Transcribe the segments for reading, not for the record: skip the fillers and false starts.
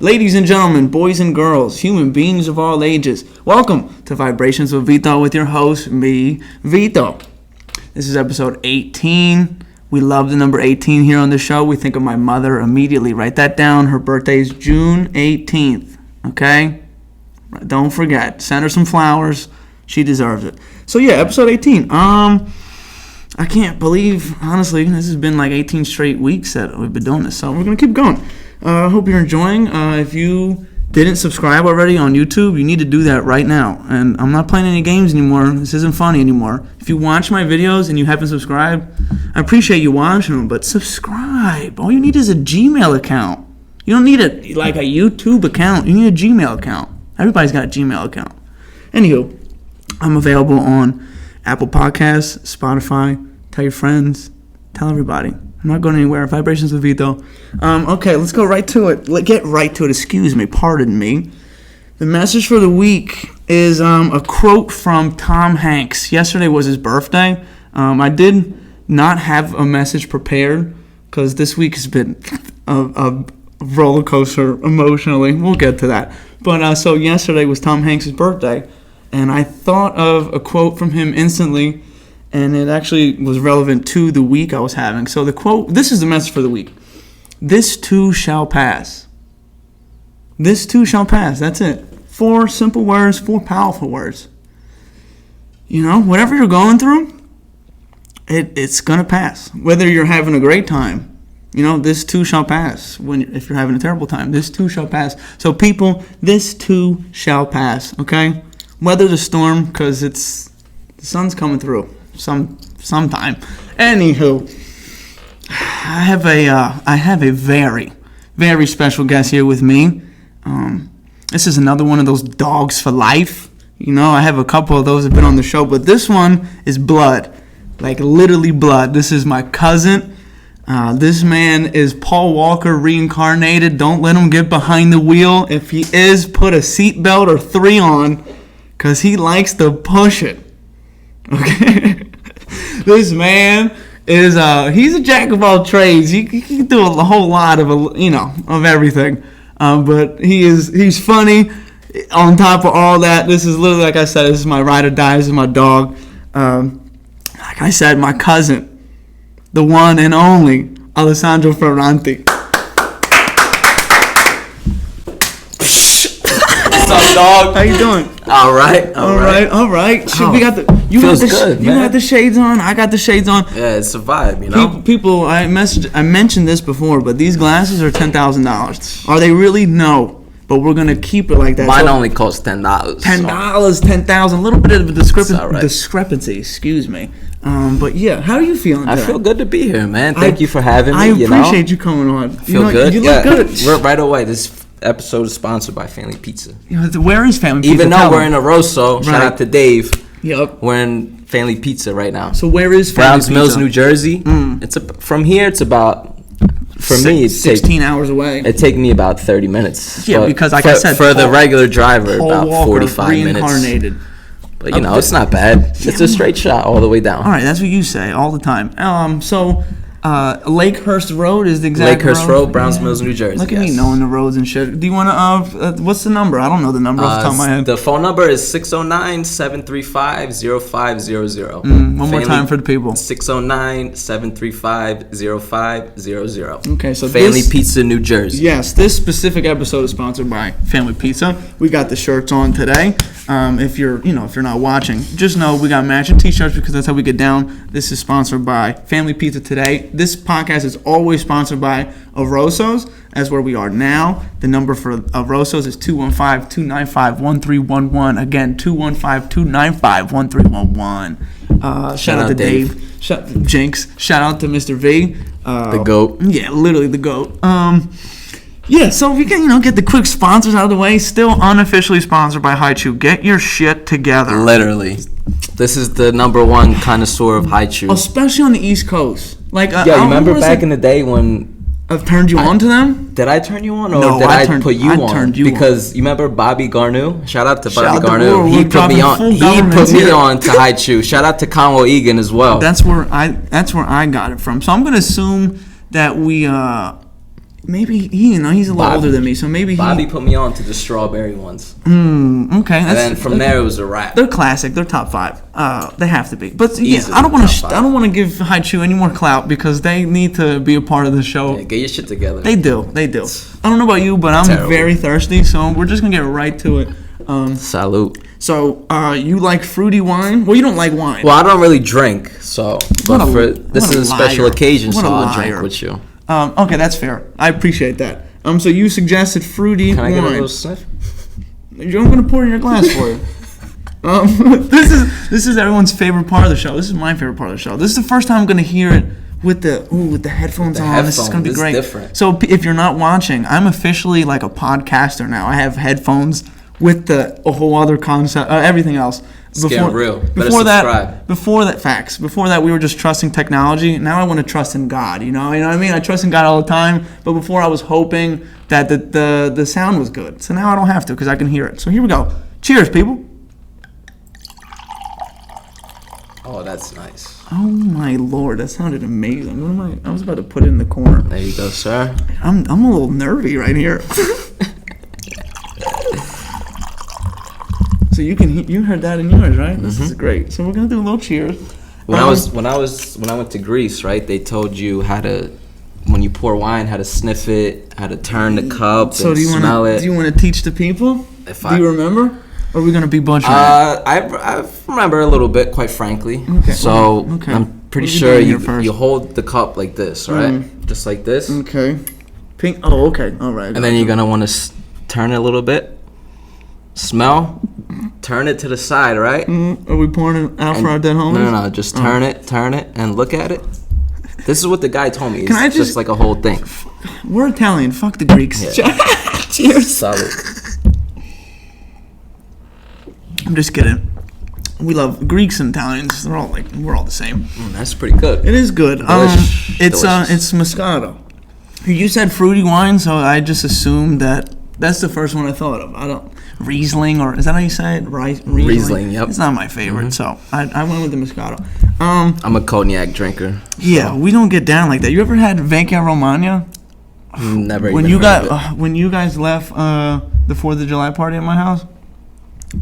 Ladies and gentlemen, boys and girls, human beings of all ages, welcome to Vibrations with Vito with your host, me, Vito. This is episode 18. We love the number 18 here on the show. We think of my mother immediately. Write that down. Her birthday is June 18th, okay? Don't forget. Send her some flowers. She deserves it. So, yeah, episode 18. I can't believe, honestly, this has been like 18 straight weeks that we've been doing this. So we're going to keep going. I hope you're enjoying. If you didn't subscribe already on YouTube, you need to do that right now. And I'm not playing any games anymore. This isn't funny anymore. If you watch my videos and you haven't subscribed, I appreciate you watching them, but subscribe. All you need is a Gmail account. You don't need a YouTube account. You need a Gmail account. Everybody's got a Gmail account. Anywho, I'm available on Apple Podcasts, Spotify. Tell your friends. Tell everybody. I'm not going anywhere. Vibrations with Vito. Okay, let's go right to it. Let's get right to it. Excuse me. Pardon me. The message for the week is a quote from Tom Hanks. Yesterday was his birthday. I did not have a message prepared because this week has been a roller coaster emotionally. We'll get to that. But so yesterday was Tom Hanks' birthday, and I thought of a quote from him instantly. And it actually was relevant to the week I was having. So the quote, this is the message for the week. This too shall pass. This too shall pass. That's it. 4 simple words, 4 powerful words. You know, whatever you're going through, it's going to pass. Whether you're having a great time, you know, this too shall pass. If you're having a terrible time, this too shall pass. So people, this too shall pass, okay? Weather the storm because the sun's coming through. Sometime. Anywho, I have a very, very special guest here with me. This is another one of those dogs for life. You know, I have a couple of those that have been on the show, but this one is blood, like literally blood. This is my cousin. This man is Paul Walker reincarnated. Don't let him get behind the wheel. If he is, put a seatbelt or 3 on, because he likes to push it. Okay, this man is he's a jack of all trades. He can do a whole lot of everything. But he's funny. On top of all that, this is literally, like I said, this is my ride or die. This is my dog. Like I said, my cousin, the one and only Alessandro Ferranti. What's up, dog? How you doing? All right. We got the shades on. I got the shades on. Yeah, it's a vibe, you know. People, I mentioned this before, but these glasses are $10,000. Are they really? No. But we're gonna keep it like that. Mine only costs $10. $10,000. A little bit of a discrepancy. Excuse me. But yeah, how are you feeling today? I feel good to be here, man. Thank you for having me. I appreciate you coming on. Feel good. You look good. We're right away. This episode is sponsored by Family Pizza. Where is Family Pizza? Even though we're in a Rosso, shout out to Dave. Yep. We're in Family Pizza right now. So where is Family Browns Pizza? Mills, New Jersey. From here, it's about, for me, it's 16 hours away. It take me about 30 minutes. Yeah, because like I said, for the regular driver, Paul about Walker 45 reincarnated. minutes. But it's not bad. It's a straight shot all the way down. All right, that's what you say all the time. So Lakehurst Road is the exact Lakehurst Road, Browns Mills, New Jersey. Look at me knowing the roads and shit. Do you want to, what's the number? I don't know the number off the top of my head. The phone number is 609-735-0500. One more time for the people. 609-735-0500. Okay, so Family Pizza, New Jersey. Yes, this specific episode is sponsored by Family Pizza. We got the shirts on today. If you're not watching, just know we got matching t-shirts because that's how we get down. This is sponsored by Family Pizza today. This podcast is always sponsored by Rosso's. That's where we are now. The number for Rosso's is 215-295-1311. Again, 215-295-1311. Shout out to Dave. Jinx. Shout out to Mr. V. The GOAT. Yeah, literally the GOAT. Yeah, so we can, get the quick sponsors out of the way. Still unofficially sponsored by Haichu. Get your shit together. Literally. This is the number one connoisseur of Haichu. Especially on the East Coast. Like, you remember back in the day when I've turned you on to them? Did I turn you on, or did I put you on? Turned you because you remember Bobby Garnu? Shout out to Bobby Garnu. He put me on. He put me on to Haichu. Shout out to Conwo Egan as well. That's where I got it from. So I'm gonna assume that we Maybe he's a little older than me, so maybe Bobby put me on to the strawberry ones. Okay. And then from there it was a wrap. They're classic. They're top 5. They have to be. But Easily I don't want top to. I don't want to give Haichu any more clout because they need to be a part of the show. Yeah, get your shit together. They do. I don't know about you, but I'm very thirsty, so we're just gonna get right to it. Salute. So, you like fruity wine? Well, you don't like wine. Well, I don't really drink, so this is a special occasion, so I'll drink with you. Okay, that's fair. I appreciate that. So you suggested fruity Can I wine. get a little sniff? I'm gonna pour it in your glass for you. This is everyone's favorite part of the show. This is my favorite part of the show. This is the first time I'm gonna hear it with the headphones on. This is gonna be great. Different. So if you're not watching, I'm officially like a podcaster now. I have headphones with a whole other concept, everything else. It's getting real. Before that, we were just trusting technology. Now I want to trust in God. You know what I mean? I trust in God all the time. But before I was hoping that the sound was good. So now I don't have to because I can hear it. So here we go. Cheers, people. Oh, that's nice. Oh my Lord, that sounded amazing. I was about to put it in the corner. There you go, sir. I'm a little nervy right here. So you heard that in yours, right? This is great. So we're gonna do a little cheers. When I went to Greece, right? They told you when you pour wine, how to sniff it, how to turn the cup, and smell it. Do you want to teach the people? Do you remember? Or are we gonna be butchering it? I remember a little bit, quite frankly. Okay. So I'm pretty sure you hold the cup like this, right? Just like this. Okay. Pink. Oh, okay. All right. And then you're gonna want to turn it a little bit. Smell. Turn it to the side, right? Are we pouring it out for our dead homies? No. Just turn it, and look at it. This is what the guy told me. It's just like a whole thing. We're Italian. Fuck the Greeks. Yeah. Cheers. Solid. I'm just kidding. We love Greeks and Italians. We're all the same. That's pretty good. It is good. Delicious. It's Moscato. You said fruity wine, so I just assumed that's the first one I thought of. Riesling, or is that how you say it? Riesling, yep. It's not my favorite, so I went with the Moscato. I'm a cognac drinker. Yeah, we don't get down like that. You ever had Vecchia Romagna? Never. When you guys left the 4th of July party at my house,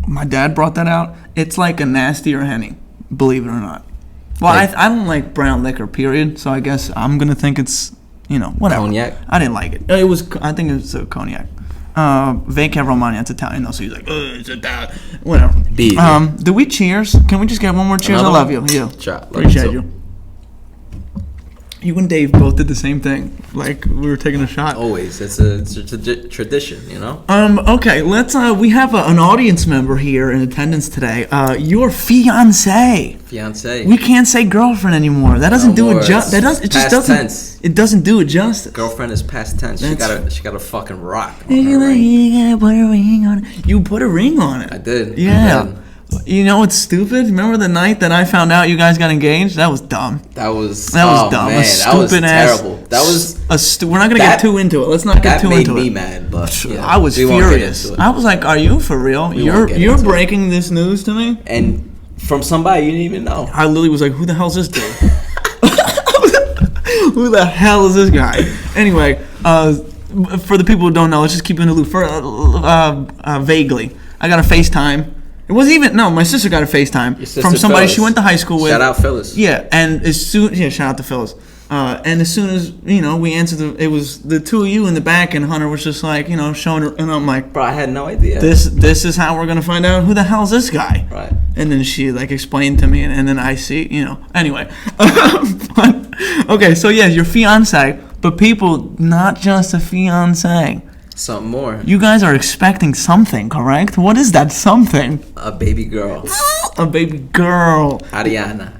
my dad brought that out. It's like a nastier Henny, believe it or not. Well, I don't like brown liquor, period. So I guess I'm gonna think it's whatever. Cognac. I didn't like it. I think it was a cognac. Vecchia Romagna, it's Italian though, so he's like, it's Italian. Whatever. Do we cheers? Can we just get one more cheers? Another I love you. Yeah. Shot. Appreciate you. You and Dave both did the same thing. Like we were taking a shot. Always. It's a tradition, you know? Okay, let's we have an audience member here in attendance today. Your fiance. We can't say girlfriend anymore. That doesn't do it justice. Tense. It doesn't do it justice. Girlfriend is past tense. She got a fucking rock on you her ring. You gotta put a ring on it. You put a ring on it. I did. Yeah. I did. You know what's stupid? Remember the night that I found out you guys got engaged? That was dumb. That was dumb. Man, a stupid that was terrible. That was we're not gonna get too into it. Let's not get too into it. That made me mad, but I was furious. I was like, "Are you for real? You're breaking this news to me?" And from somebody you didn't even know. I literally was like, "Who the hell is this dude? Who the hell is this guy?" Anyway, for the people who don't know, let's just keep it in the loop. Vaguely, I got a FaceTime. It wasn't even my sister got a FaceTime from somebody she went to high school with. Shout out Phyllis. Yeah, and shout out to Phyllis. And as soon as we answered, it was the two of you in the back, and Hunter was just like showing her, and I'm like, bro, I had no idea. This is how we're gonna find out who the hell is this guy. Right. And then she explained to me, and then I see anyway. Okay, so yeah, your fiance, but people, not just a fiance. Something more. You guys are expecting something, correct? What is that something? A baby girl. A baby girl. Ariana.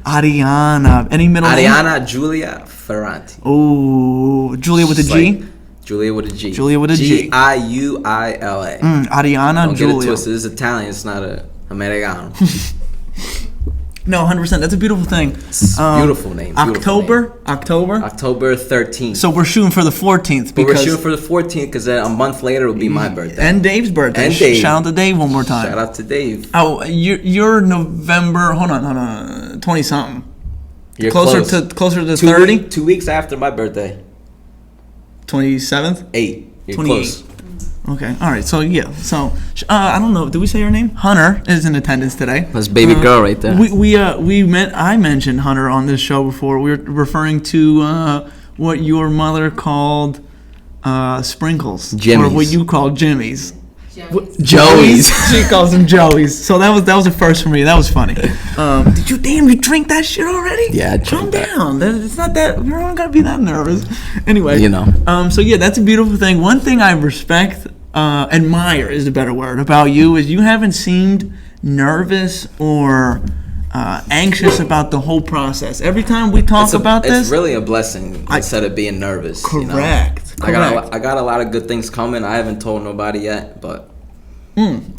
Any middle name? Ariana Giulia Ferranti. Oh, Julia with a G? Julia with a G. Julia with a G. Giuila. Ariana Don't Julia. Get it twisted. It's Italian. It's not a Americano. No, 100%. That's a beautiful thing. It's a beautiful name. October 13th. So we're shooting for the 14th. But we're shooting for the 14th because a month later will be my birthday. And Dave's birthday. And Dave. Shout out to Dave one more time. Shout out to Dave. Oh, you're November. Hold on. 20 something. You're closer to 30. 2 weeks after my birthday. 27th? 8. You're 28. close. Okay. All right. So, yeah. So, I don't know. Did we say her name? Hunter is in attendance today. That's baby girl right there. I mentioned Hunter on this show before. We were referring to what your mother called sprinkles. Jimmies. Or what you call Jimmies. Joey's. She calls them Joey's. So that was a first for me. That was funny. Did you drink that shit already? Yeah, I calm drank that. down. It's not that you don't gotta be that nervous. Anyway, So yeah, that's a beautiful thing. One thing I respect, admire is the better word about you is you haven't seemed nervous or anxious about the whole process. Every time we talk about this, it's really a blessing instead of being nervous. Correct. I got a lot of good things coming. I haven't told nobody yet, but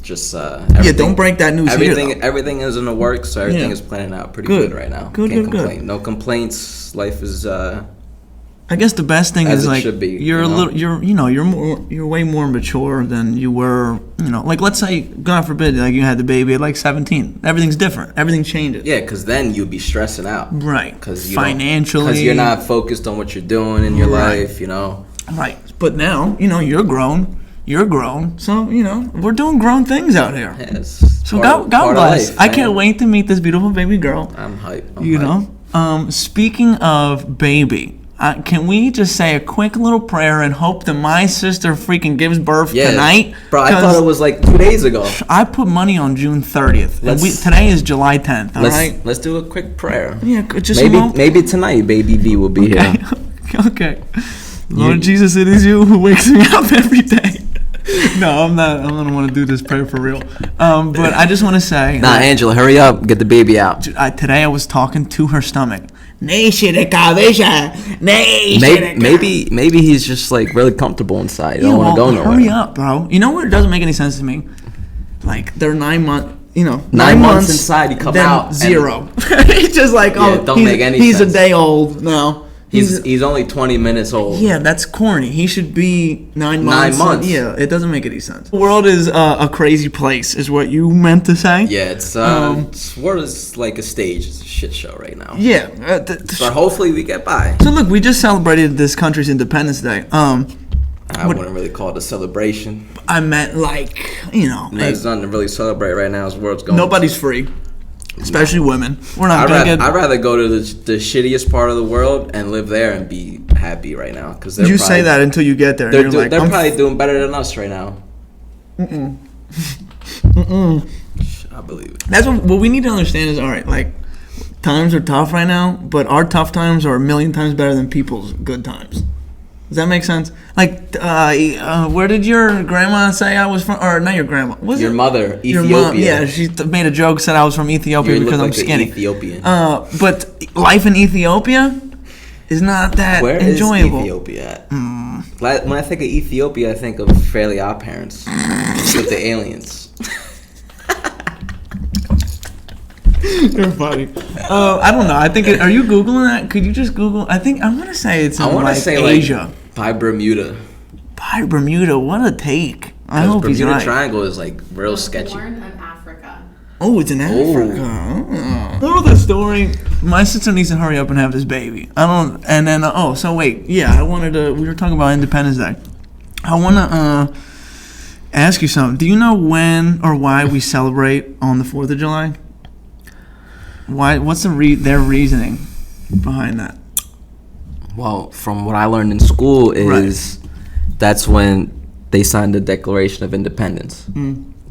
just don't break that news here. Everything is in the works, so everything is planning out pretty good right now. Can't complain. No complaints. Life is. I guess the best thing is like you're you're way more mature than you were. Like let's say, God forbid, like you had the baby at like 17. Everything's different. Everything changes. Yeah, because then you'd be stressing out. Right. Because financially, because you're not focused on what you're doing in your life. Right. But now you're grown. You're grown, so we're doing grown things out here. Yes. So God bless. Life, I can't wait to meet this beautiful baby girl. I'm hyped. Speaking of baby, can we just say a quick little prayer and hope that my sister freaking gives birth tonight? Bro, I thought it was like 2 days ago. I put money on June 30th. Today is July 10th. All right. Let's do a quick prayer. Yeah, just maybe tonight, baby V will be here. Okay. Lord Jesus, it is you who wakes me up every day. No, I'm not. I don't want to do this prayer for real. But I just want to say. Angela, hurry up. Get the baby out. Today I was talking to her stomach. Maybe he's just like really comfortable inside. You don't want to go nowhere. Hurry up, bro. You know what? It doesn't make any sense to me. Like they're 9 months. 9 months inside, you come out 0. It's just like don't make any he's sense. A day old now. He's only 20 minutes old. Yeah, that's corny. He should be 9 months. 9 months. Yeah, it doesn't make any sense. The world is a crazy place, is what you meant to say? Yeah, it's world is like a stage. It's a shit show right now. Yeah. But hopefully we get by. So look, we just celebrated this country's Independence Day. I wouldn't really call it a celebration. I meant There's nothing to really celebrate right now as the world's going. Nobody's free. Especially women. We're not I'd rather go to the shittiest part of the world and live there and be happy right now. Cause you say that until you get there. They're probably doing better than us right now. I believe it. That's what we need to understand is, all right, like, times are tough right now, but our tough times are a million times better than people's good times. Does that make sense? Like, where did your grandma say I was from? Or not your grandma. Your mother, Ethiopia. Your mom, yeah, she made a joke, said I was from Ethiopia because I'm skinny. Ethiopian. But life in Ethiopia is not that enjoyable. Where is Ethiopia at? When I think of Ethiopia, I think of Fairly Odd Parents with the aliens. You're funny. I don't know. I think. Are you Googling that? Could you just Google? I want to say it's in Asia. By Bermuda. By Bermuda. What a take. I hope he's right. Bermuda Triangle is like real sketchy. Born in Africa. Oh, it's in Africa. Moral of the story: my sister needs to hurry up and have this baby. And then so wait, yeah, I wanted to. We were talking about Independence Day. I want to ask you something. Do you know when or why we celebrate on the 4th of July? Why? What's their reasoning behind that? Well, from what I learned in school is that's when they signed the Declaration of Independence.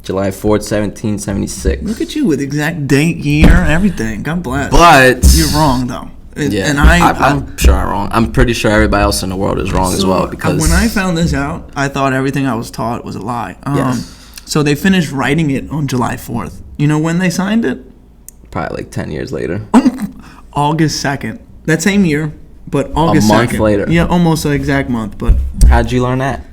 July 4th, 1776. Look at you with exact date, year, everything. God bless. But you're wrong, though. And I'm sure I'm wrong. I'm pretty sure everybody else in the world is wrong as well. Because when I found this out, I thought everything I was taught was a lie. So they finished writing it on July 4th. You know when they signed it? Probably like 10 years later. August 2nd. That same year, but August 2nd. A month later. Yeah, almost an exact month. But how'd you learn that?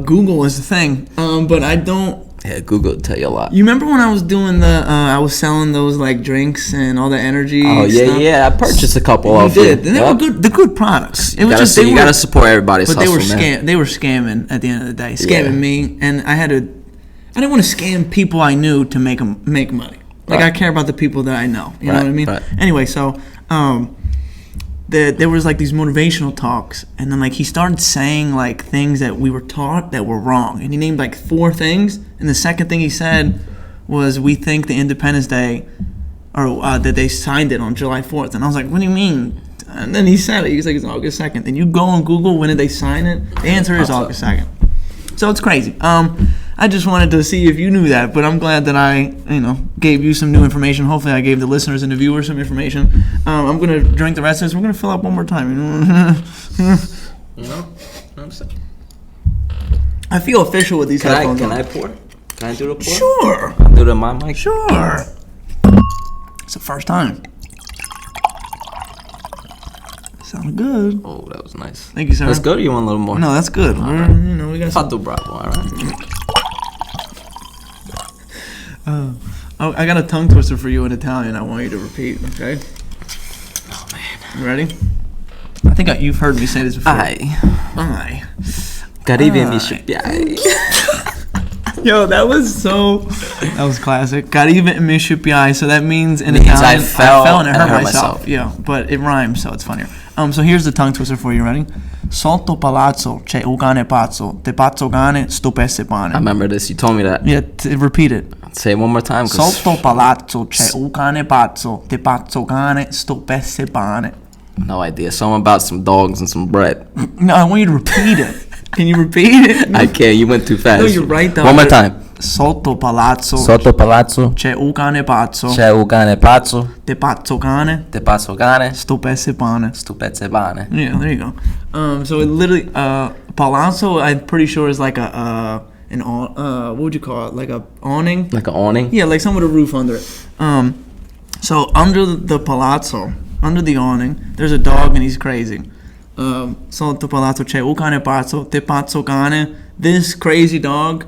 Google is the thing. But I don't. Yeah, Google will tell you a lot. You remember when I was doing I was selling those like drinks and all the energy stuff? Yeah. I purchased a couple of them. You did. And they were good. The good products. It was you gotta support everybody's hustle, man. They were scamming at the end of the day. Scamming me. And I didn't want to scam people I knew to make money. Like, I care about the people that I know. You know what I mean? Right. Anyway, so there was like these motivational talks, and then like he started saying like things that we were taught that were wrong, and he named like 4 things, and the second thing he said was, we think the Independence Day, or that they signed it on July 4th, and I was like, what do you mean? And then he said it. He's like, it's August 2nd. And you go on Google, when did they sign it? The answer is August 2nd. So it's crazy. I just wanted to see if you knew that, but I'm glad that I, gave you some new information. Hopefully I gave the listeners and the viewers some information. I'm going to drink the rest of this. We're going to fill up one more time. I'm saying. I feel official with these headphones on. Can I pour? Can I do the pour? Sure. I'll do it on my mic? Sure. It's the first time. Sounded good. Oh, that was nice. Thank you, sir. That's good, or you want a little more? No, that's good. We got some. Fatto bravo, all right? I got a tongue twister for you in Italian. I want you to repeat, okay? Oh, man. You ready? I think you've heard me say this before. Aye. Caribe mi sciupiai. Yo, that was classic. Caribe mi sciupiai. So that means in Italian, I fell and I hurt myself. Yeah, but it rhymes, so it's funnier. So here's the tongue twister for you. Ready? Sotto palazzo c'è un cane pazzo, te pazzo cane sto pezze pane. I remember this. You told me that. Yeah, repeat it. Say it one more time. Sotto palazzo c'è un cane pazzo, te pazzo cane sto pezze pane. No idea. Something about some dogs and some bread. No, I want you to repeat it. Can you repeat it? I can't. You went too fast. No, you're right though. One more time. Sotto palazzo c'è un cane pazzo, te pazzo cane sto pezze pane. Yeah, there you go. So it literally palazzo, I'm pretty sure is like an what would you call it? Like a awning? Like an awning? Yeah, like some with a roof under it. So under the palazzo, under the awning, there's a dog and he's crazy. Sotto palazzo c'è un cane pazzo, te pazzo cane. This crazy dog,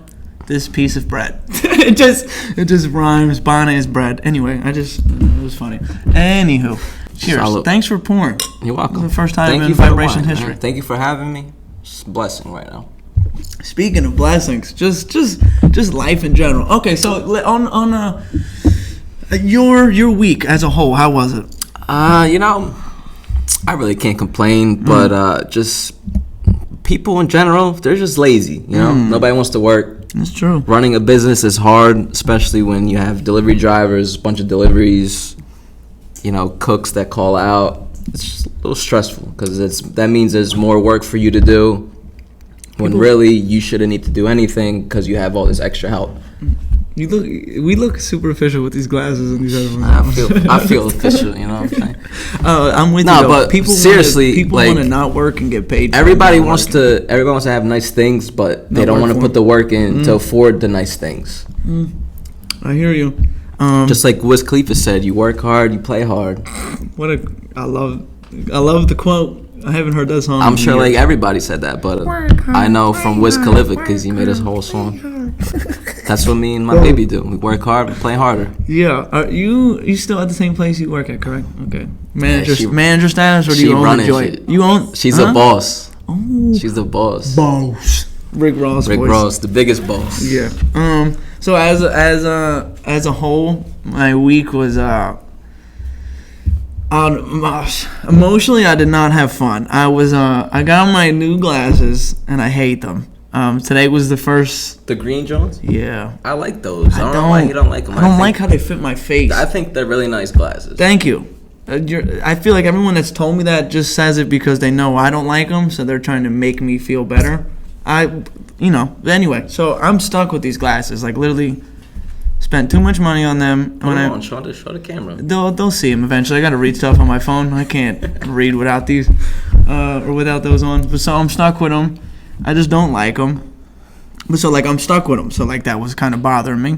this piece of bread. it just rhymes. Pane is bread. Anyway, it was funny. Anywho, cheers. Solid. Thanks for pouring. You're welcome. This is the first time in vibration history. Thank you for having me. It's a blessing right now. Speaking of blessings, just life in general. Okay, so on your week as a whole, how was it? I really can't complain, but just people in general, they're just lazy. Nobody wants to work. That's true. Running a business is hard, especially when you have delivery drivers, a bunch of deliveries, cooks that call out. It's just a little stressful because that means there's more work for you to do when really you shouldn't need to do anything because you have all this extra help. We look super official with these glasses and these headphones. I feel official, you know what I'm saying? I'm with you. No, but people seriously, people want to not work and get paid. Everybody wants to have nice things, but they don't want to put the work in to afford the nice things. I hear you. Just like Wiz Khalifa said, you work hard, you play hard. I love the quote. I haven't heard that song. I'm sure like everybody said that, but I know from Wiz Khalifa because he made his whole song. That's what me and my baby do. We work hard, we play harder. Yeah. Are you still at the same place you work at, correct? Okay. Manager status, or do you own the joint? You own? She's a boss. Oh. She's the boss. Boss. Rick Ross, the biggest boss. Yeah. So as a whole, my week was emotionally, I did not have fun. I got my new glasses and I hate them. Today was the first. The green Jones? Yeah. I like those. I don't know why you don't like them. I don't like how they fit my face. I think they're really nice glasses. Thank you. I feel like everyone that's told me that just says it because they know I don't like them, so they're trying to make me feel better. Anyway, so I'm stuck with these glasses. Like, literally spent too much money on them. Show the camera. They'll see them eventually. I got to read stuff on my phone. I can't read without these or without those on. But so I'm stuck with them. I just don't like them. But so, like, I'm stuck with them. So, like, that was kind of bothering me.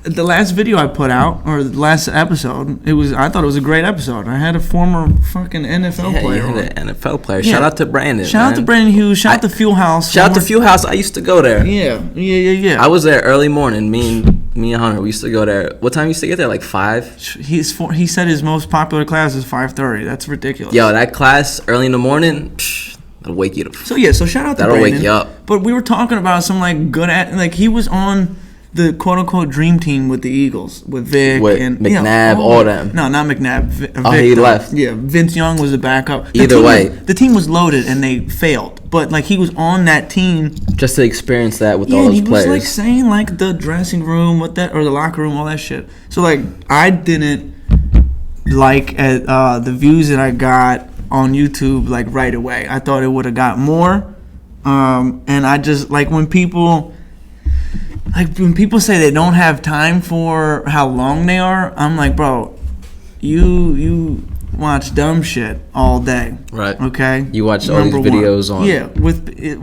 The last video I put out, or the last episode, I thought it was a great episode. I had a former fucking NFL player. You had an NFL player. Yeah. Shout out to Brandon. Shout out to Brandon Hughes. Shout out to Fuel House. Shout out to Fuel House. I used to go there. Yeah. I was there early morning. Me and Hunter, we used to go there. What time you used to get there? Like 5? He said his most popular class is 5:30. That's ridiculous. Yo, that class early in the morning, that'll wake you up. So shout out to Brandon. That'll wake you up. But we were talking about some like good he was on the quote unquote dream team with the Eagles with Vic With and McNabb, all them. No, not McNabb. Vic, he left. Yeah, Vince Young was the backup. Either way, the team was loaded and they failed. But like he was on that team just to experience that with all and those he players. was like saying like the dressing room with that or the locker room, all that shit. So like I didn't like the views that I got on YouTube like right away. I thought it would have got more. And I just like when people say they don't have time for how long they are, I'm like, bro, you watch dumb shit all day. Right. Okay? You watch all these videos on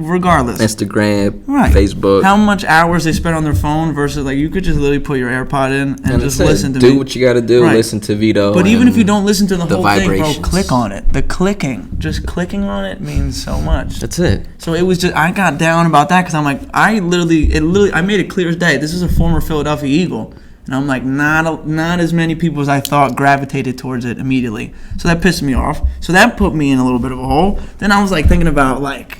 regardless. Instagram, Right. Facebook. How much hours they spend on their phone versus like you could just literally put your AirPod in and just listen to do what you got to do. Right. Listen to Vito. But even if you don't listen to the whole thing, bro, vibrations. click on it. The clicking, just clicking on it means so much. That's it. So it was just I got down about that because I'm like I made it clear as day. This is a former Philadelphia Eagle. And I'm like, not as many people as I thought gravitated towards it immediately. So that pissed me off. So that put me in a little bit of a hole. Then I was like thinking about like,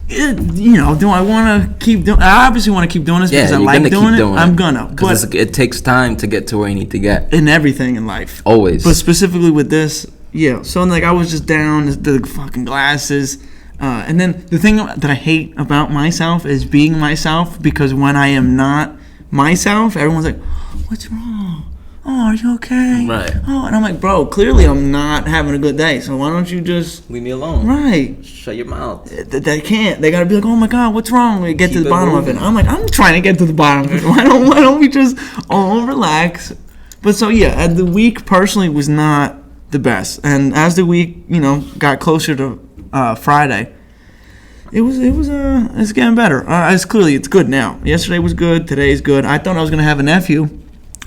do I want to keep doing? I obviously want to keep doing this because I like doing it. I'm gonna. Because it takes time to get to where you need to get. In everything in life. Always. But specifically with this, yeah. So like I was just down the fucking glasses. And then the thing that I hate about myself is being myself because when I am not myself, everyone's like, what's wrong? Oh, are you okay? Right. Oh, and I'm like, bro, clearly I'm not having a good day, so why don't you just leave me alone? Right. Shut your mouth. They can't. They gotta be like, oh my god, what's wrong? We get to the bottom moving. of it. I'm like, I'm trying to get to the bottom of it. Why don't we just all relax? But so yeah, the week personally was not the best, and as the week got closer to Friday, it's getting better. It's good now. Yesterday was good. Today's good. I thought I was gonna have a nephew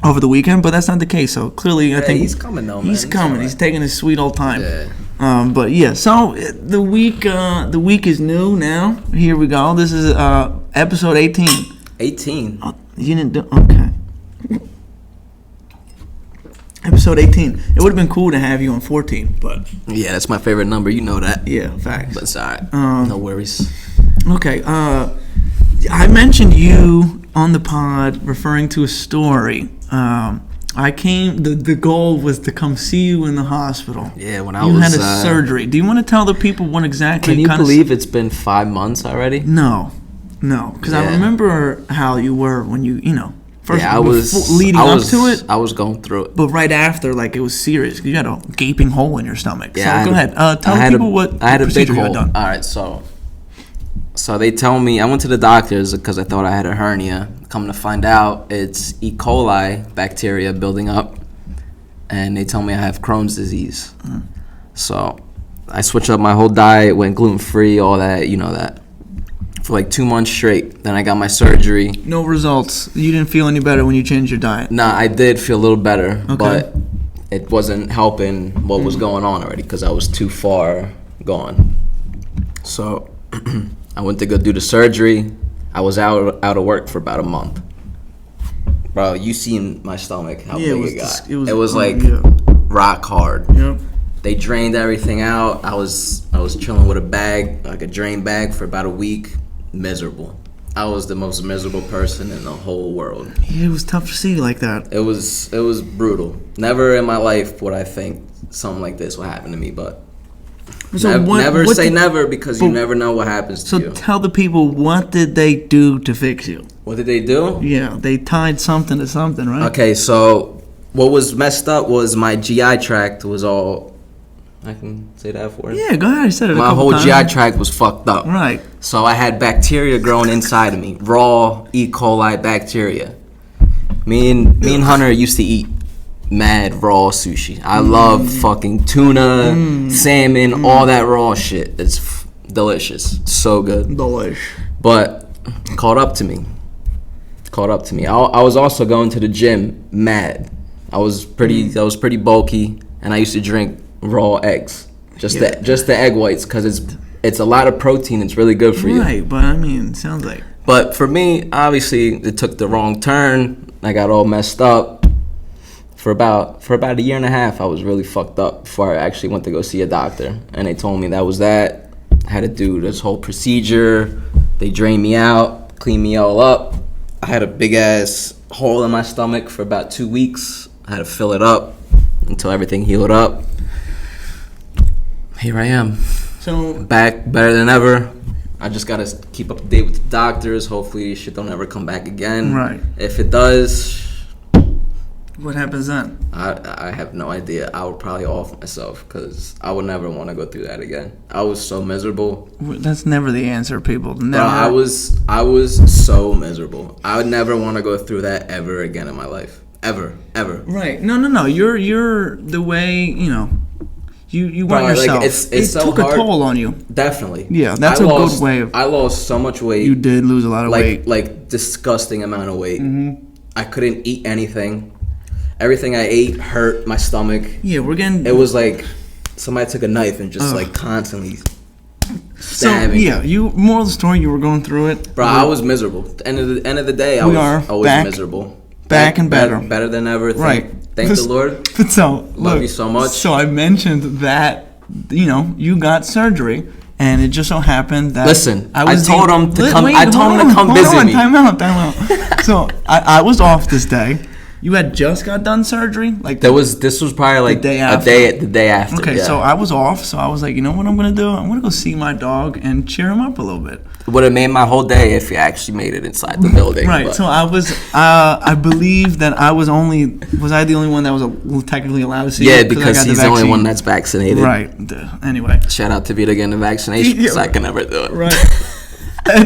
over the weekend, but that's not the case. So clearly, I think he's coming though. He's coming. Right. He's taking his sweet old time. Yeah. But yeah. So the week is new now. Here we go. This is episode 18. 18. Oh, you didn't do okay. Episode 18. It would have been cool to have you on 14, but yeah, that's my favorite number. You know that. Yeah, facts. But it's alright. No worries. Okay. I mentioned you on the pod referring to a story. I came. The goal was to come see you in the hospital. Yeah, when I you was. You had a surgery. Do you want to tell the people what exactly? Can you believe it's been 5 months already? No, because I remember how you were when you First, yeah, I was leading up to it. I was going through it, but right after, like it was serious. You had a gaping hole in your stomach. Yeah, so go ahead. Tell people what I had a big procedure you had hole. done. All right, so they tell me I went to the doctors because I thought I had a hernia. Come to find out, it's E. coli bacteria building up, and they tell me I have Crohn's disease. So I switched up my whole diet, went gluten free, all that, that. For like 2 months straight. Then I got my surgery. No results. You didn't feel any better when you changed your diet? Nah, I did feel a little better, okay. But it wasn't helping what was going on already because I was too far gone. So I went to go do the surgery. I was out of work for about a month. Bro, you seen my stomach, how big it got. It was like rock hard. Yep. They drained everything out. I was chilling with a bag, like a drain bag, for about a week. Miserable. I was the most miserable person in the whole world. Yeah, it was tough to see like that. It was brutal. Never in my life would I think something like this would happen to me, but never say never because you never know what happens to you. So tell the people, what did they do to fix you? What did they do? Yeah, they tied something to something, right? Okay, so what was messed up was my GI tract was all... I can say that for you? Yeah, go ahead. I said it My whole GI tract was fucked up. Right. So I had bacteria growing inside of me. Raw E. coli bacteria. Me and Hunter used to eat mad raw sushi. I love fucking tuna, salmon, all that raw shit. It's delicious. So good. Delish. But caught up to me. I was also going to the gym mad. I was pretty bulky, and I used to drink raw eggs, just the egg whites, because it's a lot of protein. It's really good for you. Right, but I mean, sounds like. But for me, obviously, it took the wrong turn. I got all messed up. For about a year and a half, I was really fucked up before I actually went to go see a doctor, and they told me that was that. I had to do this whole procedure. They drained me out, cleaned me all up, I had a big ass hole in my stomach for about 2 weeks. I had to fill it up until everything healed up. Here I am. So back better than ever. I just gotta keep up to date with the doctors. Hopefully shit don't ever come back again. Right. If it does, what happens then? I have no idea. I would probably off myself because I would never want to go through that again. I was so miserable. That's never the answer, people. Never. Bro, I was so miserable. I would never want to go through that ever again in my life. Ever. Right. No. You're the way, you want yourself. Like it's it so took hard. A toll on you. Definitely. Yeah, that's good way of. I lost so much weight. You did lose a lot of weight. Like disgusting amount of weight. Mm-hmm. I couldn't eat anything. Everything I ate hurt my stomach. Yeah, we're getting. It was like somebody took a knife and just like constantly stabbing. So yeah, moral of the story, you were going through it. Bro, I was miserable. At the end of the day, I was always miserable. Back and better. Better than ever. Right. Thank the Lord. So love you so much. So I mentioned that you got surgery. And it just so happened that I told him to come. I told him to come visit me. Time out. So I was off this day. You had just got done surgery, like this was probably like the day after. Okay, so I was off, so I was like, you know what I'm gonna do? I'm gonna go see my dog and cheer him up a little bit. It would have made my whole day if you actually made it inside the building. Right. But. So I was. I believe that I was I the only one that was technically allowed to see? Yeah, because he's the only one that's vaccinated. Right. Anyway. Shout out to Vito getting the vaccination because I can never do it. Right.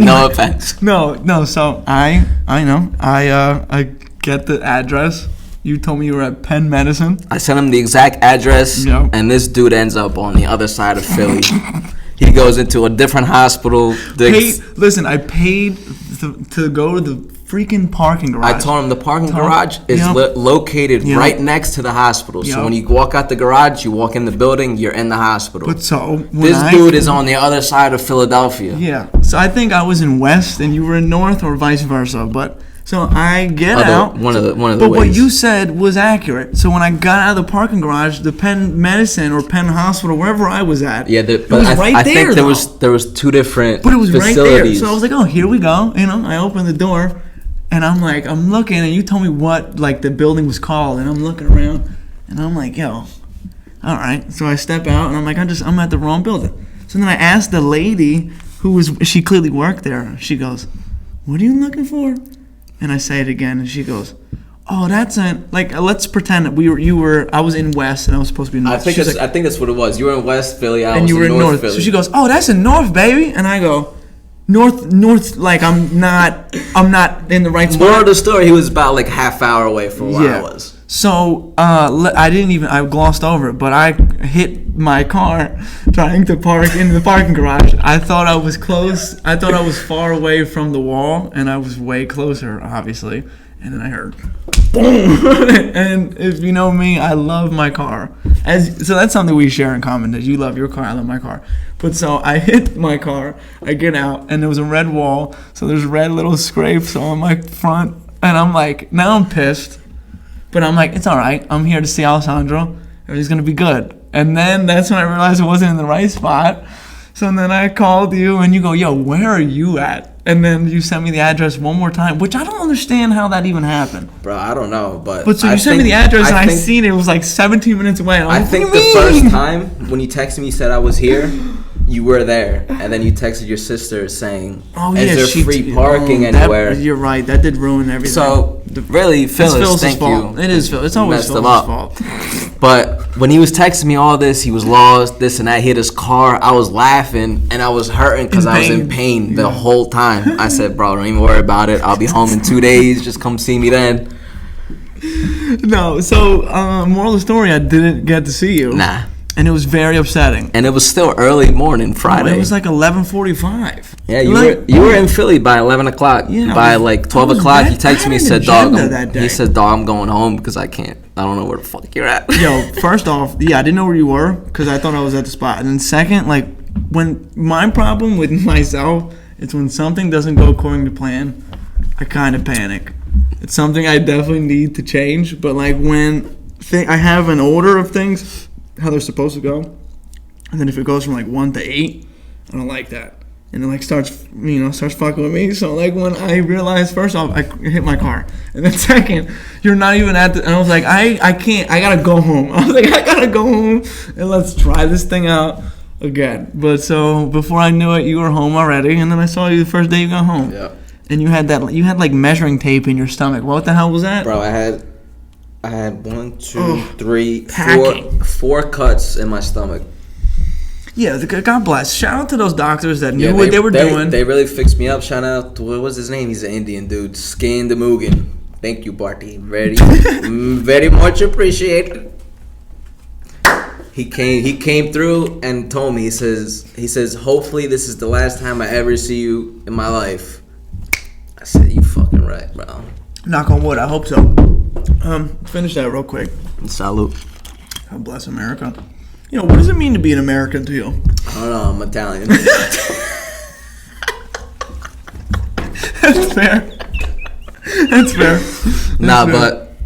No offense. No. So I know. I get the address. You told me you were at Penn Medicine. I sent him the exact address, and this dude ends up on the other side of Philly. He goes into a different hospital. Listen, I paid to go to the freaking parking garage. I told him the parking garage is located right next to the hospital. So when you walk out the garage, you walk in the building, you're in the hospital. But so this dude is on the other side of Philadelphia. Yeah. So I think I was in West and you were in North, or vice versa. But so I get out. One of the But ways. what you said was accurate. So when I got out of the parking garage, the Penn Medicine or Penn Hospital, wherever I was at, it was right there. I think there was two different but it was facilities. Right there. So I was like, oh, here we go. I opened the door. And I'm like, I'm looking, and you told me what, like, the building was called, and I'm looking around, and I'm like, yo, all right. So I step out, and I'm like, I'm at the wrong building. So then I asked the lady she clearly worked there. She goes, what are you looking for? And I say it again, and she goes, oh, that's let's pretend that I was in West, and I was supposed to be in North. I think that's what it was. You were in West Philly, I was in North Philly. So she goes, oh, that's in North, baby. And I go, North, like I'm not in the right spot. More of the story, he was about like half hour away from where I was. So I glossed over it, but I hit my car trying to park in the parking garage. I thought I was close. I thought I was far away from the wall, and I was way closer, obviously. And then I heard boom. And if you know me, I love my car. So that's something we share in common, that you love your car, I love my car. But so I hit my car, I get out, and there was a red wall, so there's red little scrapes on my front, and I'm like, now I'm pissed, but I'm like, it's all right, I'm here to see Alessandro, everything's gonna be good. And then that's when I realized I wasn't in the right spot, so then I called you, and you go, yo, where are you at? And then you sent me the address one more time, which I don't understand how that even happened. Bro, I don't know, but so you sent me the address, and I seen it was like 17 minutes away. I think the first time when you texted me, you said I was here, you were there, and then you texted your sister saying, "Is there free parking anywhere?" You're right. That did ruin everything. So really, Phyllis, thank you. It is Phil. It's always Phyllis' fault. But when he was texting me all this, he was lost, this and that. He hit his car. I was laughing and I was hurting because I was in pain the whole time. I said, "Bro, don't even worry about it. I'll be home in 2 days. Just come see me then." No. So moral of the story: I didn't get to see you. Nah. And it was very upsetting. And it was still early morning, Friday. No, it was like 11:45. Yeah, you were in Philly by 11 o'clock. Yeah, by like 12 o'clock, he texted me and said, "Dog, I'm going home because I don't know where the fuck you're at." Yo, first off, I didn't know where you were because I thought I was at the spot. And then second, like, when my problem with myself is when something doesn't go according to plan, I kind of panic. It's something I definitely need to change. But like when I have an order of things, how they're supposed to go, and then if it goes from like 1 to 8, I don't like that. and it like starts fucking with me. So like when I realized, first off, I hit my car, and then second, you're not even at the. And I was like, I can't. I gotta go home. I was like, I gotta go home, and let's try this thing out again. But so before I knew it, you were home already, and then I saw you the first day you got home. Yeah. And you had like measuring tape in your stomach. What the hell was that? Bro, I had 1, 2, 3, packing. 4 cuts in my stomach. Yeah, God bless. Shout out to those doctors that knew what they were doing. They really fixed me up. Shout out to, what was his name? He's an Indian dude. Skin the Mugen. Thank you, Barty. Very much appreciated. He came through and told me, he says, hopefully this is the last time I ever see you in my life. I said, you fucking right, bro. Knock on wood, I hope so. Finish that real quick. Salute. God bless America. You know, what does it mean to be an American to you? I don't know, I'm Italian. That's fair. That's fair. But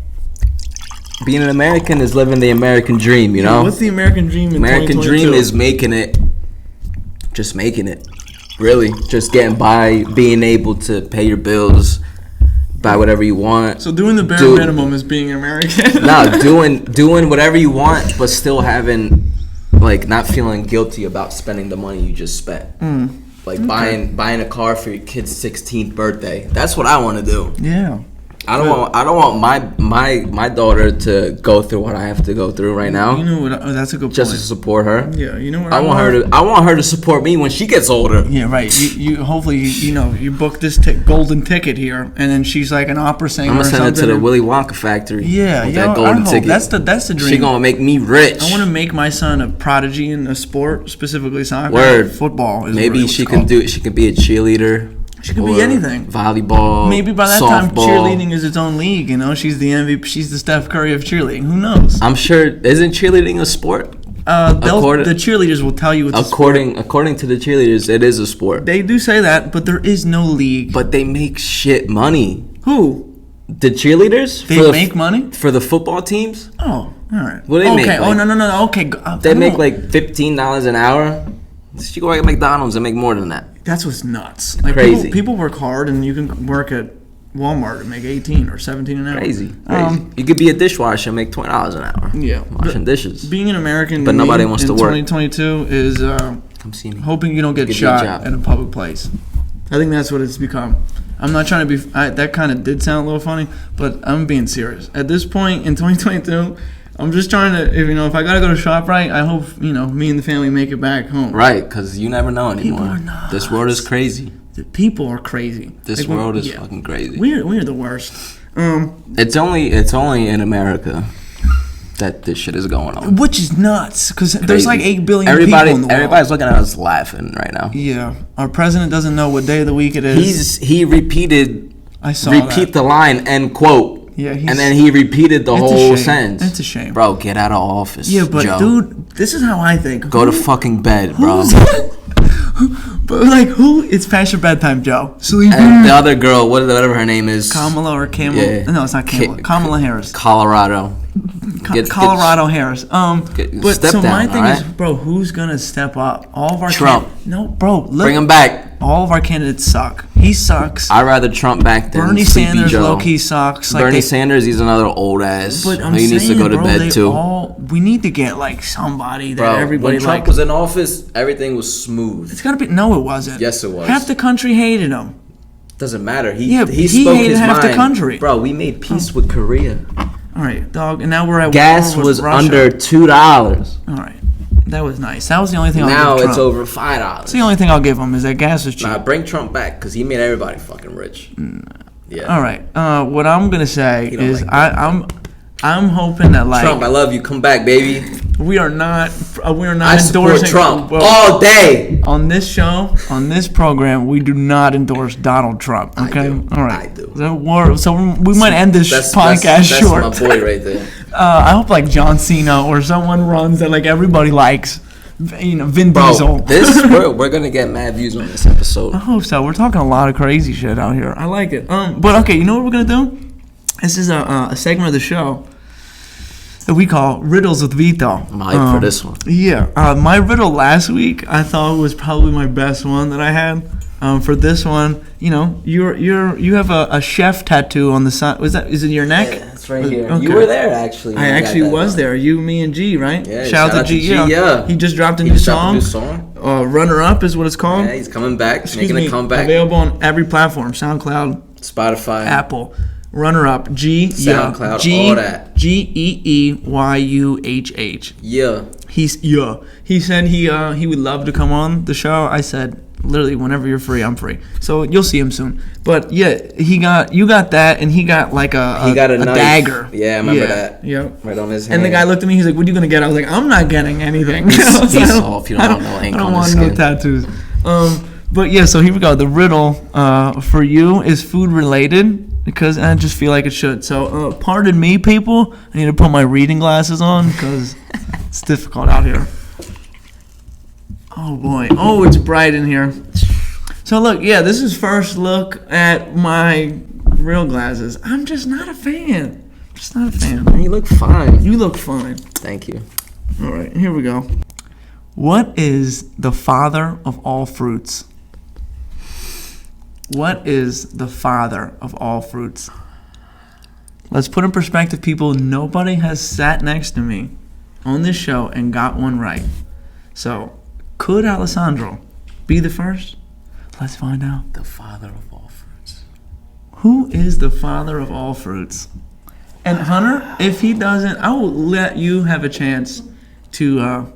being an American is living the American dream, you know? What's the American dream in American 2022? dream is making it. Really. Just getting by, being able to pay your bills, buy whatever you want. So doing the bare minimum is being American. doing whatever you want, but still having, like, not feeling guilty about spending the money you just spent. Like buying a car for your kid's 16th birthday. That's what I want to do. Yeah. I don't want my daughter to go through what I have to go through right now. You know what? That's a good point. Just to support her. Yeah, you know what? I want her to support me when she gets older. Yeah, right. You hopefully you book this golden ticket here, and then she's like an opera singer. I'm gonna send her to the Willy Wonka factory. Yeah, with yeah. that golden ticket. That's the dream. She gonna make me rich. I want to make my son a prodigy in a sport, specifically soccer. Word. Football. Maybe she can be a cheerleader. She could be anything. Volleyball. Maybe by that time, cheerleading is its own league. You know, she's the MVP. She's the Steph Curry of cheerleading. Who knows? I'm sure. Isn't cheerleading a sport? The cheerleaders will tell you it's a sport. According to the cheerleaders, it is a sport. They do say that, but there is no league. But they make shit money. Who? The cheerleaders? They make money? For the football teams? Oh, all right. What do they make? Okay. Oh, no. Okay. They make like $15 an hour. You go at McDonald's and make more than that. That's what's nuts. Like crazy. People work hard, and you can work at Walmart and make 18 or 17 an hour. Crazy. You could be a dishwasher and make $20 an hour. Yeah. Washing dishes. Being an American, but nobody wants to work. In 2022 is come see me. Hoping you don't get shot in a public place. I think that's what it's become. I'm not trying to be. That kind of did sound a little funny, but I'm being serious. At this point in 2022. I'm just trying to, if I gotta go to ShopRite, I hope, me and the family make it back home. Right, because you never know anymore. People are nuts. This world is crazy. The people are crazy. This world is fucking crazy. We're the worst. It's only in America that this shit is going on. Which is nuts, because there's like 8 billion people in the world. Everybody's looking at us laughing right now. Yeah, our president doesn't know what day of the week it is. He repeated. I saw repeat the line, end quote. Yeah, and then he repeated the whole sentence. It's a shame. Bro, get out of office. Yeah, but Joe. dude, this is how I think. Go to fucking bed, bro. But like, who? It's past your bedtime, Joe. Sleep. And the other girl, whatever her name is. Kamala or Kamala? Yeah. No, it's not Kamala. Kamala Harris. Colorado. Colorado Harris. But so my thing is, right? bro, who's gonna step up? All of our Trump. No, bro. Look, bring him back. All of our candidates suck. He sucks. I'd rather Trump back than Bernie Sleepy Sanders Joe. low-key sucks. Bernie Sanders, he's another old ass. But he needs to go to bed too. We need to get like somebody that everybody when Trump was in office, everything was smooth. It's gotta be. No, it wasn't. Yes, it was. Half the country hated him. Doesn't matter. He spoke hated his half mind. the country. Bro, we made peace with Korea. All right, dog. And now we're at gas war with was Russia. under $2. All right. That was nice. That was the only thing I'll now give Trump. It's over $5. That's the only thing I'll give him is that gas is cheap. Nah, bring Trump back because he made everybody fucking rich. Yeah. All right. What I'm gonna say is I'm hoping that like Trump, I love you. Come back, baby. We are not I support endorsing Trump all day. On this show, on this program, we do not endorse Donald Trump. Okay. I do. All right. I do. So we might end this podcast short. That's my boy right there. I hope like John Cena or someone runs that like everybody likes. Vin Diesel. We're gonna get mad views on this episode. I hope so. We're talking a lot of crazy shit out here. I like it. But okay, you know what we're gonna do? This is a segment of the show that we call Riddles with Vito. I'm hyped for this one. Yeah, my riddle last week I thought was probably my best one that I had. For this one, you know, you have a chef tattoo on the side. Is it your neck? Yeah, it's right here. Okay. You were there actually. I actually was there. You, me, and G, right? Yeah, shout out to G. Yeah. He just dropped a new song. Runner Up is what it's called. Yeah, he's coming back. Making a comeback. Available on every platform: SoundCloud, Spotify, Apple. Runner Up, SoundCloud, all that. GEEYUHH. Yeah. He said he would love to come on the show. I said, literally, whenever you're free, I'm free. So you'll see him soon. But yeah, you got that, and he got like a dagger. Yeah, I remember that. Yep. Right on his hand. And the guy looked at me. He's like, "What are you gonna get?" I was like, "I'm not getting anything." He's soft. You don't want no ink on his skin. I don't want no tattoos. But yeah, so here we go. The riddle for you is food related because I just feel like it should. So pardon me, people. I need to put my reading glasses on because it's difficult out here. Oh boy. Oh, it's bright in here. So look, yeah, this is first look at my real glasses. I'm just not a fan. You look fine. You look fine. Thank you. All right, here we go. What is the father of all fruits? What is the father of all fruits? Let's put in perspective, people. Nobody has sat next to me on this show and got one right. So, could Alessandro be the first? Let's find out. The father of all fruits. Who is the father of all fruits? And Hunter, if he doesn't, I will let you have a chance to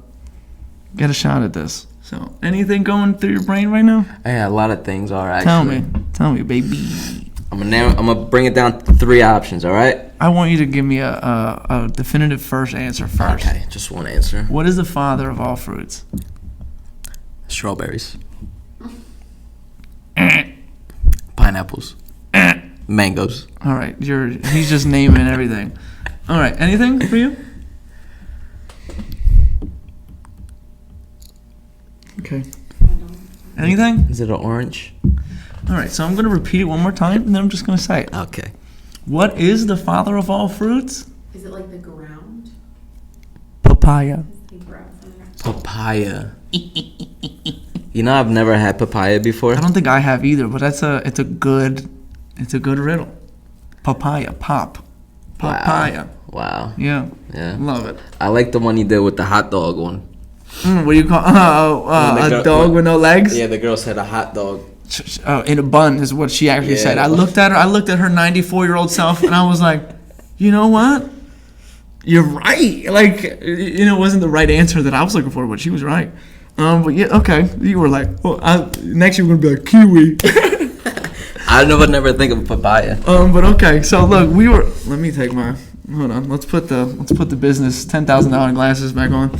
get a shot at this. So, anything going through your brain right now? Yeah, a lot of things are actually. Tell me, baby. I'm gonna bring it down to 3 options. All right. I want you to give me a definitive first answer first. Okay, just one answer. What is the father of all fruits? Strawberries. Pineapples. Mangoes. All right, he's just naming everything. All right, anything for you? Okay. Anything? Is it an orange? All right, so I'm going to repeat it one more time, and then I'm just going to say it. Okay. What is the father of all fruits? Is it like the ground? Papaya. Papaya. You know, I've never had papaya before. I don't think I have either, but it's a good riddle. Papaya, papaya. Wow. Yeah. Yeah. Love it. I like the one you did with the hot dog one. What do you call a dog with no legs? Yeah, the girl said a hot dog. In a bun is what she actually said. I looked at her 94-year-old self, and I was like, you know what? You're right. Like, you know, it wasn't the right answer that I was looking for, but she was right. But yeah, okay. You were like, well, next you're gonna be like kiwi. I never think of papaya. But okay. So look, let me take my. Hold on. Let's put the business $10,000 glasses back on.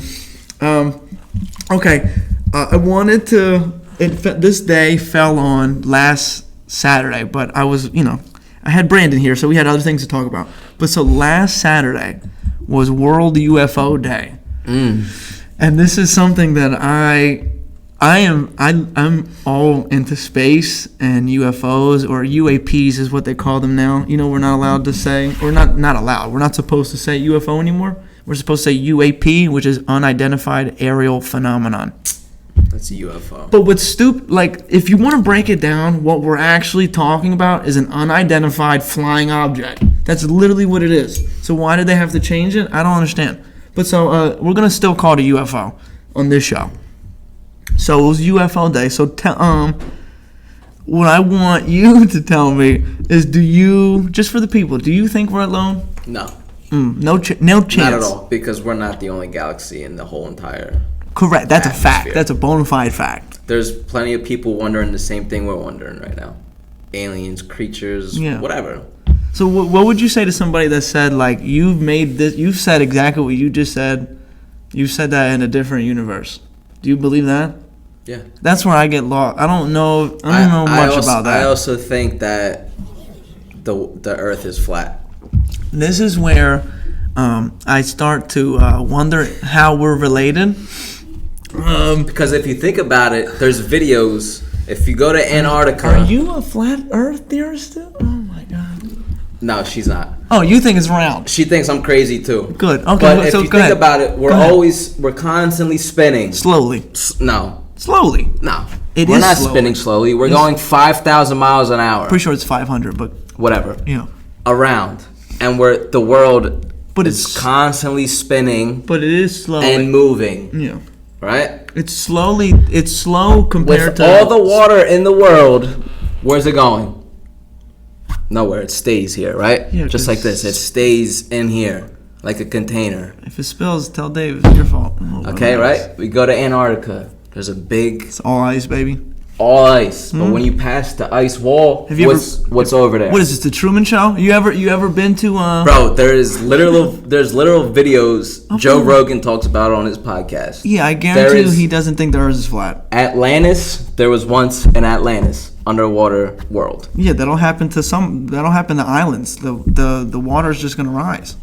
Okay. I wanted to. This day fell on last Saturday, but I was, I had Brandon here, so we had other things to talk about. But so last Saturday was World UFO Day, and this is something that I'm all into space and UFOs, or UAPs is what they call them now. We're not allowed to say, or not allowed. We're not supposed to say UFO anymore. We're supposed to say UAP, which is unidentified aerial phenomenon. That's a UFO. But what's if you want to break it down, what we're actually talking about is an unidentified flying object. That's literally what it is. So why did they have to change it? I don't understand. But so we're going to still call it a UFO on this show. So it was UFO Day. So what I want you to tell me is, just for the people, do you think we're alone? No. No chance. Not at all, because we're not the only galaxy in the whole entire. Correct. That's atmosphere. A fact. That's a bona fide fact. There's plenty of people wondering the same thing we're wondering right now. Aliens, creatures, whatever. So what would you say to somebody that said, you've said exactly what you just said. You said that in a different universe. Do you believe that? Yeah. That's where I get lost. I don't know much about that. I also think that the Earth is flat. This is where I start to wonder how we're related. Because if you think about it, there's videos. If you go to Antarctica, are you a flat Earth theorist too? Oh my God! No, she's not. Oh, you think it's round? She thinks I'm crazy too. Good. Okay. But if so you go think ahead. about it, we're constantly spinning. Slowly. No. Slowly. No. It we're is not slowly. spinning slowly. We're going 5,000 miles an hour. Pretty sure it's 500, but Whatever. yeah. Around. And the world But is it's constantly spinning But it is slowly. and moving. Yeah. Right? It's slowly. It's slow compared With to all the water in the world, where's it going? Nowhere. It stays here, right? Yeah, Just 'cause- like this. It stays in here, like a container. If it spills, tell Dave it's your fault. Oh, Okay, nice. right? We go to Antarctica. There's a big It's all ice, baby. all ice, but when you pass the ice wall, Have you what's over there? What is this? The Truman Show? You ever been to? Bro, there's literal videos Joe really? Rogan talks about on his podcast. Yeah, I There guarantee you is- he doesn't think the Earth is flat. Atlantis, there was once an Atlantis underwater world. Yeah, that'll happen to islands. The water's just gonna rise.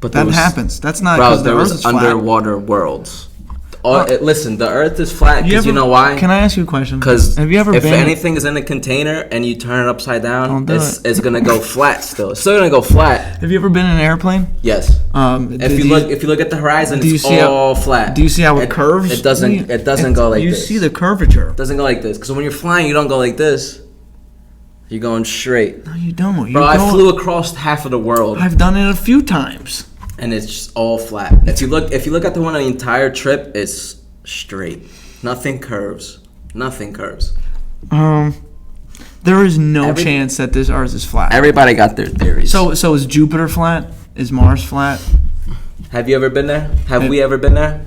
But That there was, happens. That's not Bro, because the there Earth was is flat. underwater worlds. Listen, the Earth is flat because you know why? Can I ask you a question? Because have you ever if been? anything is in a container and you turn it upside down, Don't do it's gonna go flat still. It's still gonna go flat. Have you ever been in an airplane? Yes. If you look at the horizon, do you it's see all flat. Do you see how it curves? It doesn't go like you this. You see the curvature. It doesn't go like this because when you're flying, you don't go like this. You're going straight. No, you don't. Bro, I flew across half of the world, I've done it a few times. and it's just all flat. If you look at the one on the entire trip, it's straight. Nothing curves. Nothing curves. There is no chance that this Earth is flat. Everybody got their theories. So is Jupiter flat? Is Mars flat? Have you ever been there? Have we ever been there?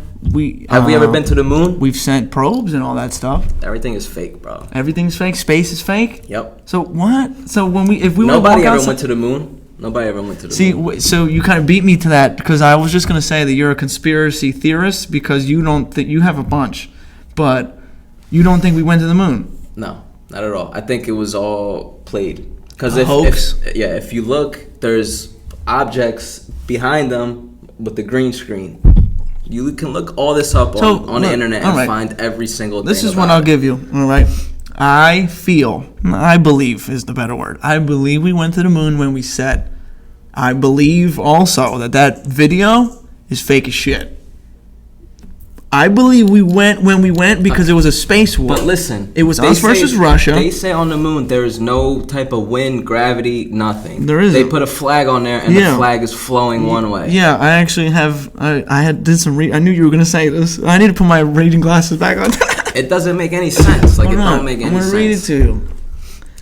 Have we ever been to the moon? We've sent probes and all that stuff. Everything is fake, bro. Everything's fake. Space is fake. Yep. So what? So if we Nobody walk ever outside, went to the moon. Nobody ever went to the see, moon. so you kind of beat me to that because I was just gonna say that you're a conspiracy theorist because you don't think you have a bunch, but you don't think we went to the moon. No, not at all. I think it was all played. Because A hoax? if you look, there's objects behind them with the green screen. You can look all this up on the internet and find every single thing. This is what I'll give you. All right. I believe is the better word. I believe we went to the moon when we said. I believe also that video is fake as shit. I believe we went when we went because it was a space war. But listen, it was us versus Russia. They say on the moon there is no type of wind, gravity, nothing. There isn't. They put a flag on there, and the flag is flowing one way. Yeah, I actually have. I did some. I knew you were gonna say this. I need to put my reading glasses back on. It doesn't make any sense. Like, it don't make any sense. I'm gonna read it to you.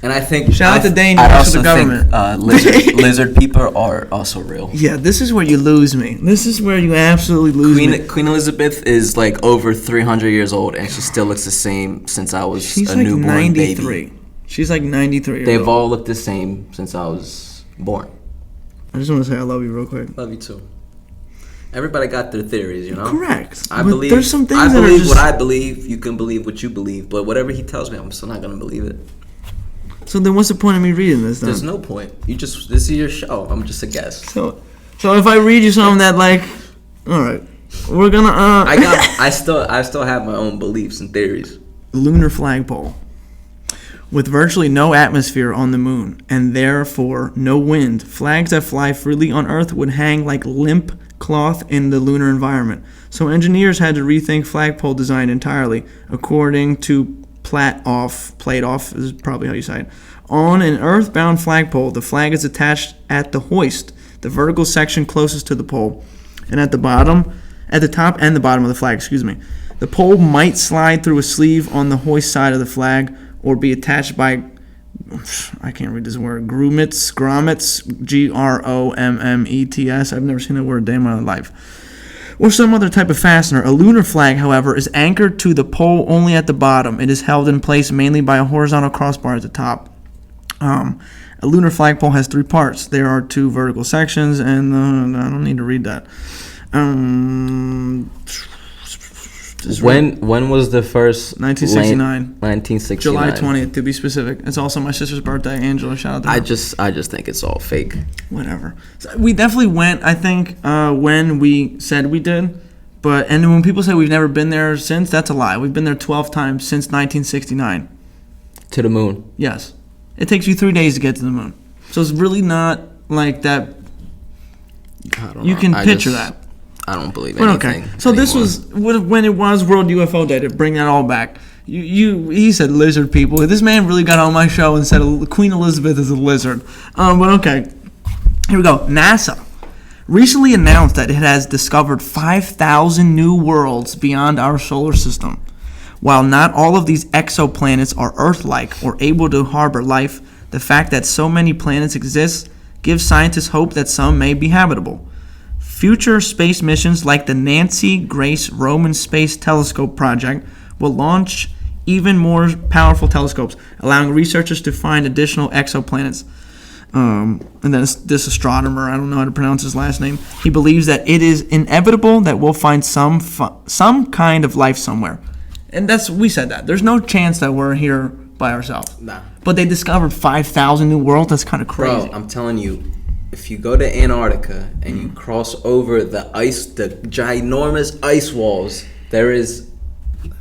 And I think Shout out to Dane. I works for also the government. think lizard people are also real. Yeah, this is where you lose me. This is where you absolutely lose me. Queen Elizabeth is like over 300 years old, and she still looks the same since I was She's a like newborn 93. baby. She's like 93 years They've old. all looked the same since I was born. I just want to say I love you real quick. Love you too. Everybody got their theories, you know. Correct. I But believe. there's some things I that are believe just- what I believe. You can believe what you believe, but whatever he tells me, I'm still not gonna believe it. So then what's the point of me reading this then? There's no point. This is your show. I'm just a guest. So if I read you something that like, all right, we're gonna I still have my own beliefs and theories. lunar flagpole. With virtually no atmosphere on the moon, and therefore no wind, flags that fly freely on Earth would hang like limp cloth in the lunar environment. So engineers had to rethink flagpole design entirely, according to Plate-off is probably how you say it. On an earthbound flagpole, the flag is attached at the hoist, the vertical section closest to the pole, and at the top and the bottom of the flag, The pole might slide through a sleeve on the hoist side of the flag, or be attached by, I can't read this word, grommets, Grommets. I've never seen that word a day in my life. Or some other type of fastener. A lunar flag, however, is anchored to the pole only at the bottom. It is held in place mainly by a horizontal crossbar at the top. A lunar flagpole has three parts. There are two vertical sections, and I don't need to read that. When was the first 1969. 1969. July 20th, to be specific. It's also my sister's birthday. Angela, shout out to her. I just think it's all fake. Whatever. So we definitely went, I think, when we said we did. And when people say we've never been there since, that's a lie. We've been there 12 times since 1969. To the moon. Yes. It takes you 3 days to get to the moon. So it's really not like that. I don't You know. can picture that. I don't believe But anything. okay, so this anymore. was when it was World UFO Day, to bring that all back. He said lizard people. This man really got on my show and said Queen Elizabeth is a lizard. But okay, here we go. NASA recently announced that it has discovered 5,000 new worlds beyond our solar system. While not all of these exoplanets are Earth-like or able to harbor life, the fact that so many planets exist gives scientists hope that some may be habitable. Future space missions like the Nancy Grace Roman Space Telescope project will launch even more powerful telescopes, allowing researchers to find additional exoplanets. And then this astronomer, I don't know how to pronounce his last name, he believes that it is inevitable that we'll find some kind of life somewhere. And we said that. There's no chance that we're here by ourselves. Nah. But they discovered 5,000 new worlds. That's kind of crazy. Bro, I'm telling you, if you go to Antarctica and you cross over the ginormous ice walls, there is,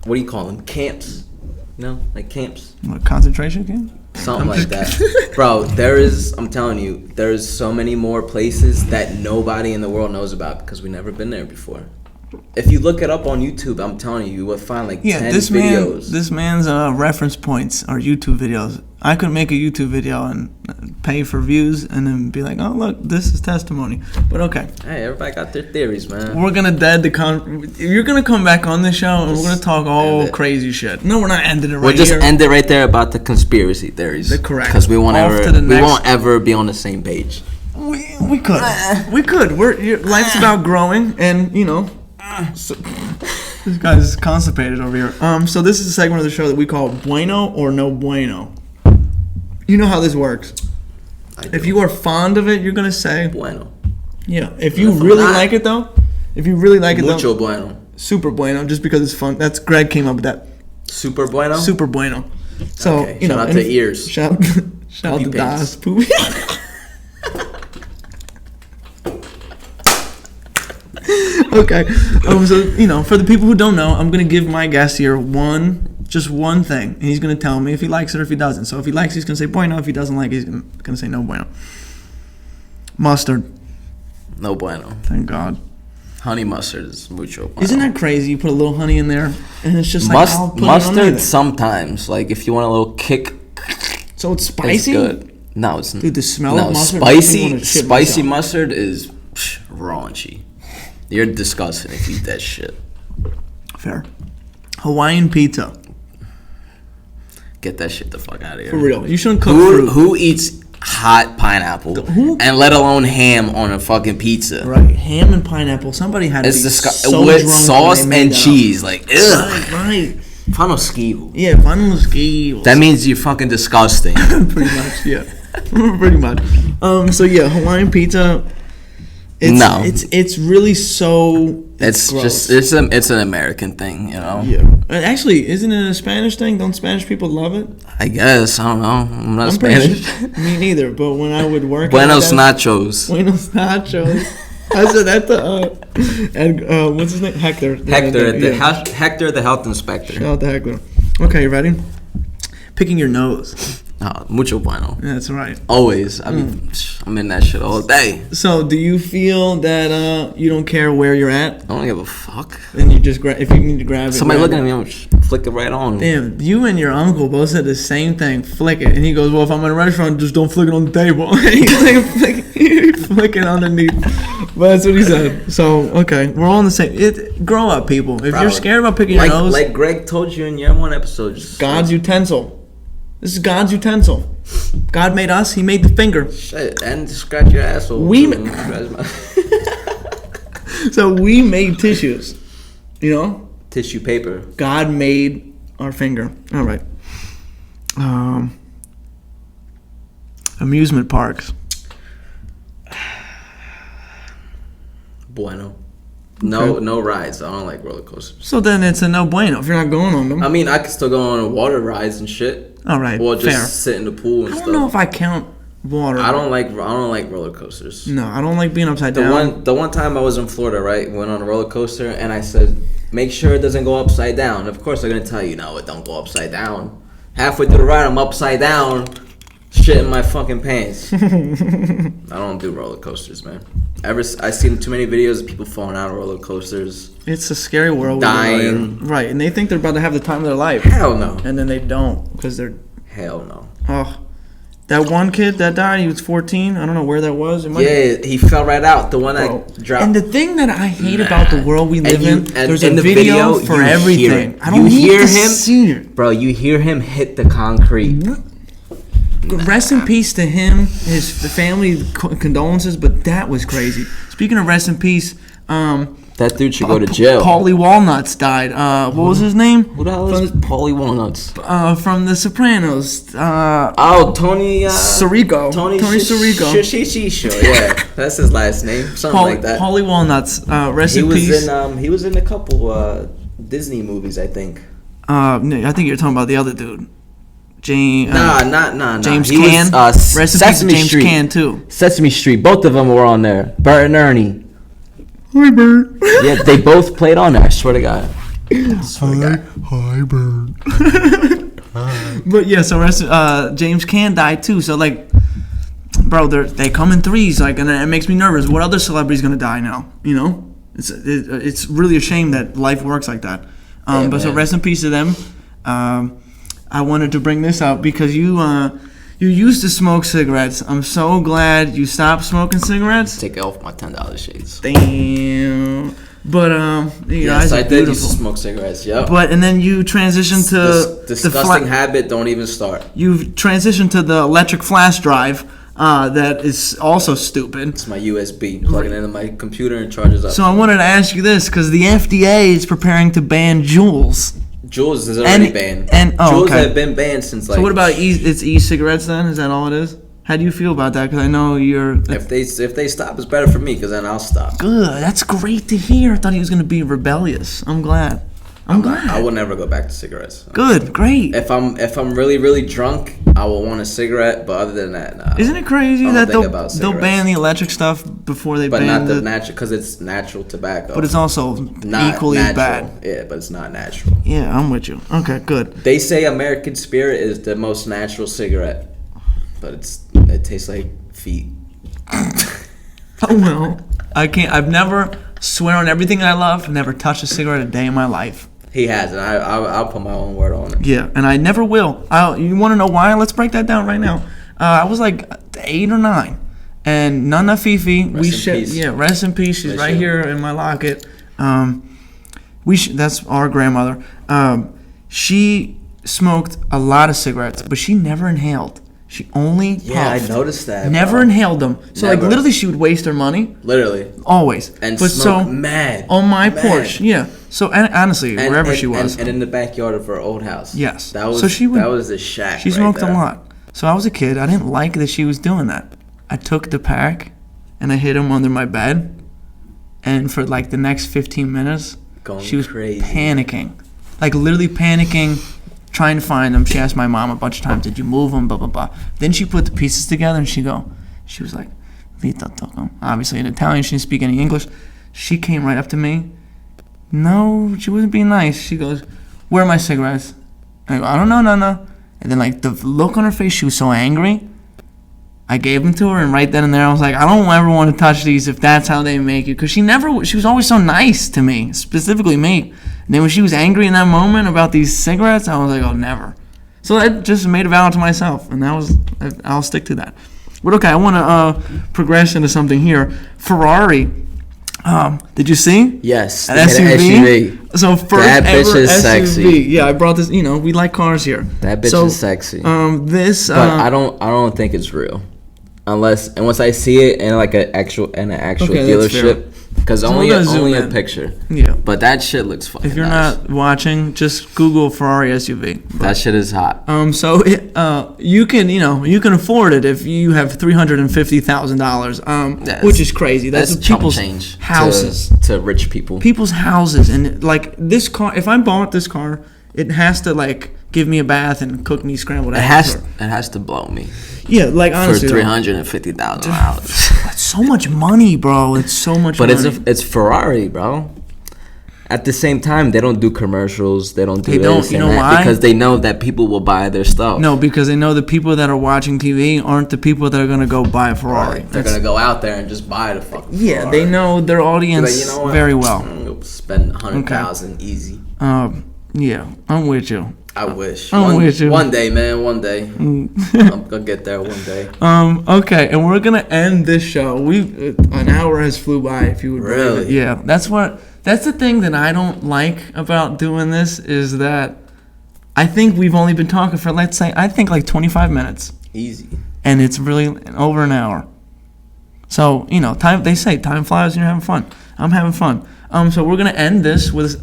what do you call them? Camps? No, like camps. What, concentration camp? Something like that. Bro, I'm telling you, there's so many more places that nobody in the world knows about because we've never been there before. If you look it up on YouTube, I'm telling you, you will find like 10 videos. This man's reference points are YouTube videos. I could make a YouTube video and pay for views and then be like, oh, look, this is testimony. But okay. Hey, everybody got their theories, man. We're going to you're going to come back on this show and we're going to talk all crazy shit. No, we're not ending it right We'll just here. end it right there about the conspiracy theories. They're correct. Because we won't ever be on the same page. We could. We could. Life's about growing and, you know. So, this guy's constipated over here. So this is a segment of the show that we call Bueno or No Bueno. You know how this works. If you are fond of it, you're gonna say Bueno. Yeah. If you really like it though, Mucho bueno. Super bueno, just because it's fun. That's Greg came up with that. Super bueno. Super bueno. So okay. Shout out to ears. Shout out to Das Poopy. Okay. So, you know, for the people who don't know, I'm going to give my guest here just one thing. And he's going to tell me if he likes it or if he doesn't. So if he likes it, he's going to say bueno. If he doesn't like it, he's going to say no bueno. Mustard. No bueno. Thank God. Honey mustard is mucho bueno. Isn't that crazy? You put a little honey in there, and it's just like, I'll put mustard it on anything. Sometimes. Like, if you want a little kick. So it's spicy? It's good. No, it's not. Dude, the smell of mustard Spicy mustard is raunchy. You're disgusting if you eat that shit. Fair. Hawaiian pizza. Get that shit the fuck out of here. For real. You shouldn't cook fruit. Who eats hot pineapple and let alone ham on a fucking pizza? Right. Ham and pineapple. Somebody had to be so with drunk sauce and cheese. Like, ugh. Right. Fano schifo. Yeah, fano schifo. That means you're fucking disgusting. Pretty much, yeah. Pretty much. So yeah, Hawaiian pizza. It's really so. It's gross. just it's an American thing, you know. Yeah. And actually, isn't it a Spanish thing? Don't Spanish people love it? I guess I don't know. I'm not Spanish. Me neither. But when I would work. Buenos nachos. Buenos nachos. I said that to what's his name? Hector. Hector, the health inspector. Shout out to Hector. Okay, you ready? Picking your nose. Mucho bueno. Yeah, that's right. Always. I'm in that shit all day. So, do you feel that you don't care where you're at? I don't give a fuck. Then you just if you need to grab it. Somebody looking at me, I'm flick it right on. Damn, you and your uncle both said the same thing. Flick it, and he goes, "Well, if I'm in a restaurant, just don't flick it on the table." He's like, flick it underneath. But that's what he said. So, okay, we're all on the same. Grow up, people. If you're scared about picking your nose, like Greg told you in your one episode, God's utensil. This is God's utensil. God made us. He made the finger. Shit, and scratch your asshole. So we made tissues. You know? Tissue paper. God made our finger. All right. Amusement parks. Bueno. No rides. I don't like roller coasters. So then it's a no bueno if you're not going on them. I mean, I can still go on water rides and shit. All right, or just fair. sit in the pool and stuff. I don't know if I count water. I don't like roller coasters. No, I don't like being upside down. The one time I was in Florida, right, went on a roller coaster and I said, make sure it doesn't go upside down. Of course, they're gonna tell you, no, it don't go upside down. Halfway through the ride, I'm upside down, shit in my fucking pants. I don't do roller coasters, man. I've seen too many videos of people falling out of roller coasters. It's a scary world. Dying. Right, and they think they're about to have the time of their life. Hell no. And then they don't because they're... Hell no. Oh, that one kid that died, he was 14. I don't know where that was. He fell right out. The one that dropped. And the thing that I hate about the world we live in, there's in a the video for everything. I don't need to see it. Bro, you hear him hit the concrete. Rest in peace to him, the family, condolences, but that was crazy. Speaking of rest in peace, that dude should go to jail. Paulie Walnuts died. What was his name? Who the hell is Paulie Walnuts? From The Sopranos. Tony Sirico. Tony Sirico. Yeah, that's his last name. Something like that. Paulie Walnuts. Rest in peace. He was in a couple Disney movies, I think. I think you're talking about the other dude. James James Caan. Was, Rest in Sesame peace, Street. James Caan too. Sesame Street. Both of them were on there. Bert and Ernie. Hi, Bert. Yeah, they both played on there. I swear to God. Hi, Bert. But yeah, so James Caan died too. So like, bro, they come in threes. Like, and it makes me nervous. What other celebrity's gonna die now? You know, it's really a shame that life works like that. So rest in peace to them. I wanted to bring this up because you used to smoke cigarettes. I'm so glad you stopped smoking cigarettes. Take off my $10 shades. Damn. But yes, I did used to smoke cigarettes. Yep. But and then you transitioned to disgusting habit. Don't even start. You've transitioned to the electric flash drive. That is also stupid. It's my USB. Plug it into my computer and charges up. So I wanted to ask you this because the FDA is preparing to ban Juuls. Juuls is already banned. Juuls have been banned since like. So what about it's e-cigarettes then? Is that all it is? How do you feel about that? Because I know you're. If they stop, it's better for me because then I'll stop. Good. That's great to hear. I thought he was gonna be rebellious. I'm glad. I will never go back to cigarettes. Good. Great. If I'm really drunk, I will want a cigarette. But other than that, nah. Isn't it crazy that they'll ban the electric stuff before they ban not the natural because it's natural tobacco. But it's also equally as bad. Yeah, but it's not natural. Yeah, I'm with you. Okay, good. They say American Spirit is the most natural cigarette, but it tastes like feet. Oh well, I can't. I've never swear on everything I love. Never touched a cigarette a day in my life. He has, and I'll put my own word on it. Yeah, and I never will. You want to know why? Let's break that down right now. I was like 8 or 9, and Nana Fifi. Rest in peace. She's right here in my locket. That's our grandmother. She smoked a lot of cigarettes, but she never inhaled. She only puffed. Yeah, I noticed that. Never inhaled them. So like literally, she would waste her money. Literally. Always. And smoke mad. On my porch, yeah. So and honestly, wherever she was. And in the backyard of her old house. Yes. That was the shack. She smoked a lot. So I was a kid. I didn't like that she was doing that. I took the pack, and I hid him under my bed, and for like the next 15 minutes, she was crazy. Panicking, like literally panicking. Trying to find them. She asked my mom a bunch of times, did you move them, blah, blah, blah. Then she put the pieces together and she was like, Vito took them. Obviously in Italian, she didn't speak any English. She came right up to me. No, she wasn't being nice. She goes, where are my cigarettes? And I go, I don't know, no. And then like the look on her face, she was so angry. I gave them to her, and right then and there I was like, I don't ever want to touch these if that's how they make you. Because she was always so nice to me, specifically me. And then when she was angry in that moment about these cigarettes, I was like, oh, never. So I just made a vow to myself, and I'll stick to that. But okay, I want to progress into something here. Ferrari, did you see? Yes, an SUV. So first that bitch ever is SUV. sexy. Yeah, I brought this. We like cars here. That bitch is sexy. But I don't think it's real, once I see it in like an actual dealership. Because only a picture. Yeah. But that shit looks fucking If you're nice. not watching, just Google Ferrari SUV. That shit is hot. So you can afford it if you have $350,000. Which is crazy. That's people's change houses to rich people. People's houses, and like this car. If I bought this car, it has to like give me a bath and cook me scrambled eggs. It has to blow me. Yeah, like honestly, for $350,000. That's so much money, bro. It's so much money. But it's Ferrari, bro. At the same time, they don't do commercials. They don't do They don't. this You and know that why? because they know that people will buy their stuff. No, because they know the people that are watching TV aren't the people that are gonna go buy a Ferrari. Right. They're gonna go out there and just buy the fucking Yeah, Ferrari. they know their audience Like, you know what? very well. I'm gonna spend 100,000 easy. Yeah, I'm with you. I wish. I'm with you. One day, man. One day. I'm gonna get there one day. Okay, and we're gonna end this show. An hour has flew by. If you would believe it. Really? Yeah, that's the thing that I don't like about doing this is that I think we've only been talking for like 25 minutes, Easy. and it's really over an hour. So time. They say time flies when you're having fun. I'm having fun. So we're gonna end this with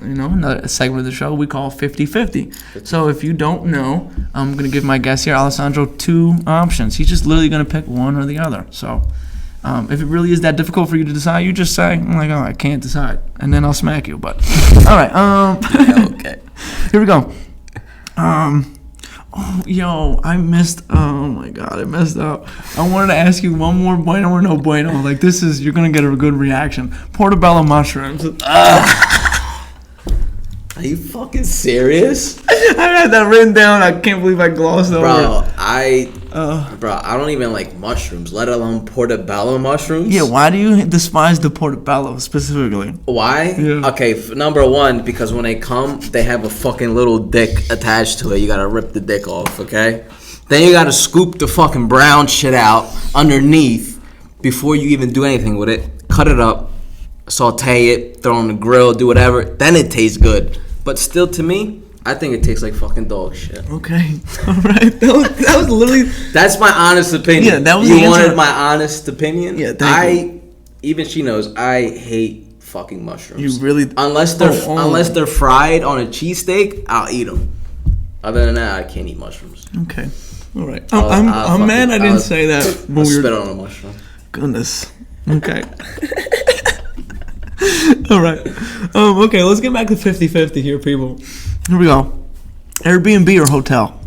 another segment of the show we call 50-50. So if you don't know, I'm gonna give my guest here, Alessandro, 2 options. He's just literally gonna pick one or the other. So if it really is that difficult for you to decide, you just say, I can't decide, and then I'll smack you. But all right. Okay. Here we go. I missed. Oh my God, I messed up. I wanted to ask you one more bueno or no bueno. Like you're gonna get a good reaction. Portobello mushrooms. Are you fucking serious? I had that written down. I can't believe I glossed over it. I don't even like mushrooms, let alone portobello mushrooms. Yeah, why do you despise the portobello specifically? Why? Yeah. Okay, number one, because when they come, they have a fucking little dick attached to it. You gotta rip the dick off, okay? Then you gotta scoop the fucking brown shit out underneath before you even do anything with it. Cut it up, saute it, throw it on the grill, do whatever. Then it tastes good. But still, to me, I think it tastes like fucking dog shit. Okay, all right. That was literally. That's my honest opinion. Yeah, that was you the answer. wanted my honest opinion. Yeah, thank you. Even she knows I hate fucking mushrooms. You really unless they're fried on a cheesesteak, I'll eat them. Other than that, I can't eat mushrooms. Okay, all right. I'm mad I didn't say that when I'll we were. spit on a mushroom. Goodness. Okay. All right. Okay, let's get back to 50-50 here, people. Here we go. Airbnb or hotel?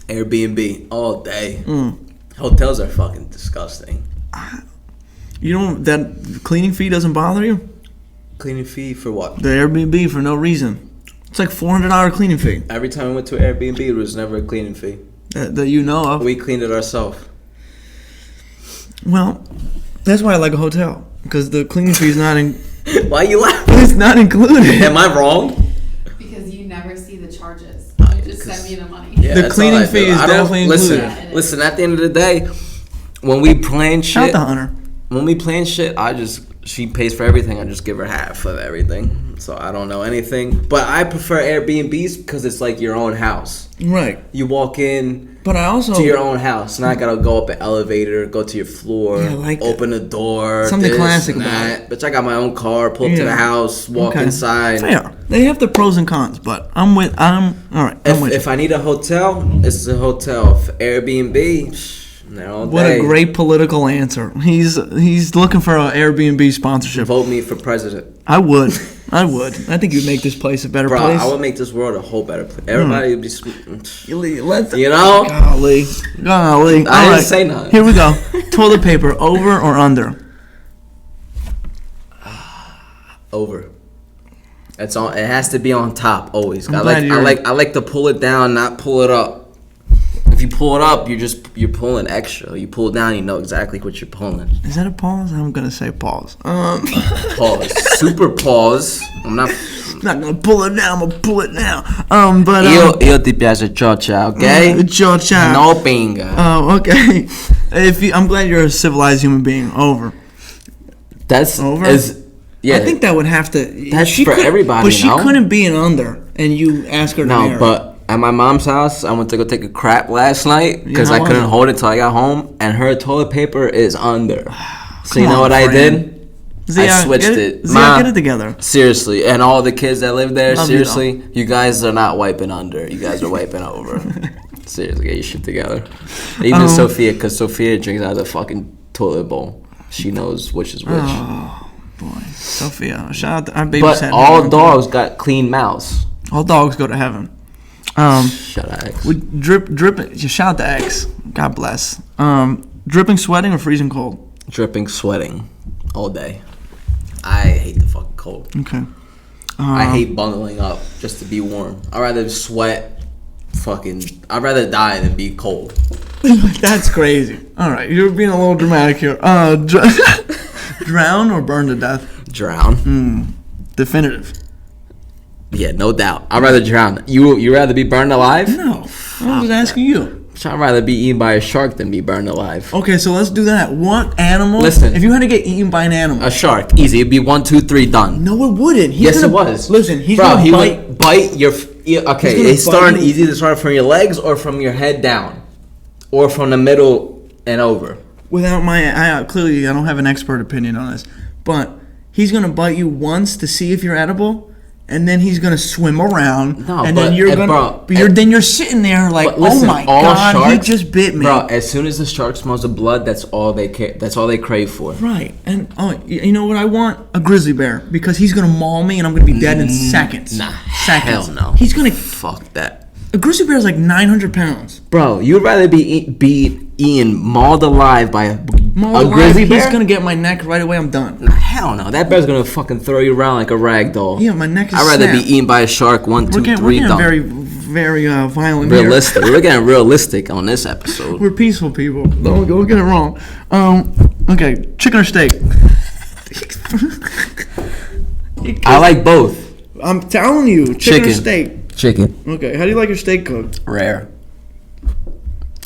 Airbnb all day. Hotels are fucking disgusting. That cleaning fee doesn't bother you? Cleaning fee for what? The Airbnb for no reason. It's like $400 cleaning fee. Every time we went to an Airbnb, it was never a cleaning fee. That you know of. We cleaned it ourselves. Well, that's why I like a hotel. Because the cleaning fee is not Why you laughing? It's not included. Am I wrong? Because you never see the charges. You just send me the money. Yeah, the cleaning fee is definitely included. Listen, at the end of the day, when we plan shit, Shout the Hunter. When we plan shit, she pays for everything. I just give her half of everything. So I don't know anything. But I prefer Airbnbs because it's like your own house. Right. You walk in but I also to your own house. Now I gotta go up an elevator, go to your floor, open a door. Something classic about it. But I got my own car, pull up to the house, walk inside. Fair. They have the pros and cons, but all right. If I need a hotel, it's a hotel. For Airbnb, all day. What a great political answer. He's looking for an Airbnb sponsorship. Vote me for president. I would. I think you'd make this place a better place. I would make this world a whole better place. Everybody would be you know? Golly. I didn't say nothing. Here we go. Toilet paper, over or under? Over. It's on. It has to be on top always. I like to pull it down, not pull it up. If you pull it up, you're pulling extra. You pull it down, you know exactly what you're pulling. Is that a pause? I'm gonna say pause. Pause. Super pause. I'm not gonna pull it down. I'm gonna pull it down. But io ti piace cioccia, okay? Cioccia. No pinga. Oh, okay. I'm glad you're a civilized human being. Over. That's over. Yeah. I think that would have to. That's for everybody. But she couldn't be an under, and you ask her to marry. No, but. At my mom's house, I went to go take a crap last night because I couldn't hold it till I got home, and her toilet paper is under. So you know what I did? I switched it. Zia, get it together. Seriously, and all the kids that live there, seriously, you guys are not wiping under. You guys are wiping over. Seriously, get your shit together. Even Sophia, because Sophia drinks out of the fucking toilet bowl. She knows which is which. Oh, boy. Sophia. Shout out to our baby. But all dogs got clean mouths. All dogs go to heaven. Shut up, X. Dripping. Shout out to X. God bless. Dripping, sweating, or freezing cold? Dripping, sweating, all day. I hate the fucking cold. Okay. I hate bundling up just to be warm. I'd rather sweat. I'd rather die than be cold. That's crazy. All right, you're being a little dramatic here. Drown or burn to death? Drown. Definitive. Yeah, no doubt. I'd rather drown. You rather be burned alive? No, I was asking you. I'd rather be eaten by a shark than be burned alive. Okay, so let's do that. What animal? Listen. If you had to get eaten by an animal. A shark. Easy. It'd be 1, 2, 3, done. No, it wouldn't. Yes, it was. Listen, he's Bro, gonna he bite. would bite your... Okay, it's starting easy to start from your legs or from your head down. Or from the middle and over. Without clearly, I don't have an expert opinion on this. But he's going to bite you once to see if you're edible. And then he's gonna swim around, then you're sitting there like, listen, oh my god, sharks, he just bit me. Bro, as soon as the shark smells the blood, that's all they care. That's all they crave for. Right, and you know what I want? A grizzly bear, because he's gonna maul me and I'm gonna be dead in seconds. Nah, seconds. Hell no. He's gonna fuck that. A grizzly bear is like 900 pounds. Bro, you'd rather be eaten mauled alive by a grizzly bear? He's gonna get my neck right away. I'm done. Nah, hell no. That bear's gonna fucking throw you around like a rag doll. Yeah, my neck is I'd rather snapped. be eaten by a shark. 1, 2, 3, we're done. very, very violent. Realistic. We're getting realistic on this episode. We're peaceful people. Don't get it wrong. Okay, chicken or steak? I like both. I'm telling you, chicken or steak. Chicken. Okay, how do you like your steak cooked? Rare.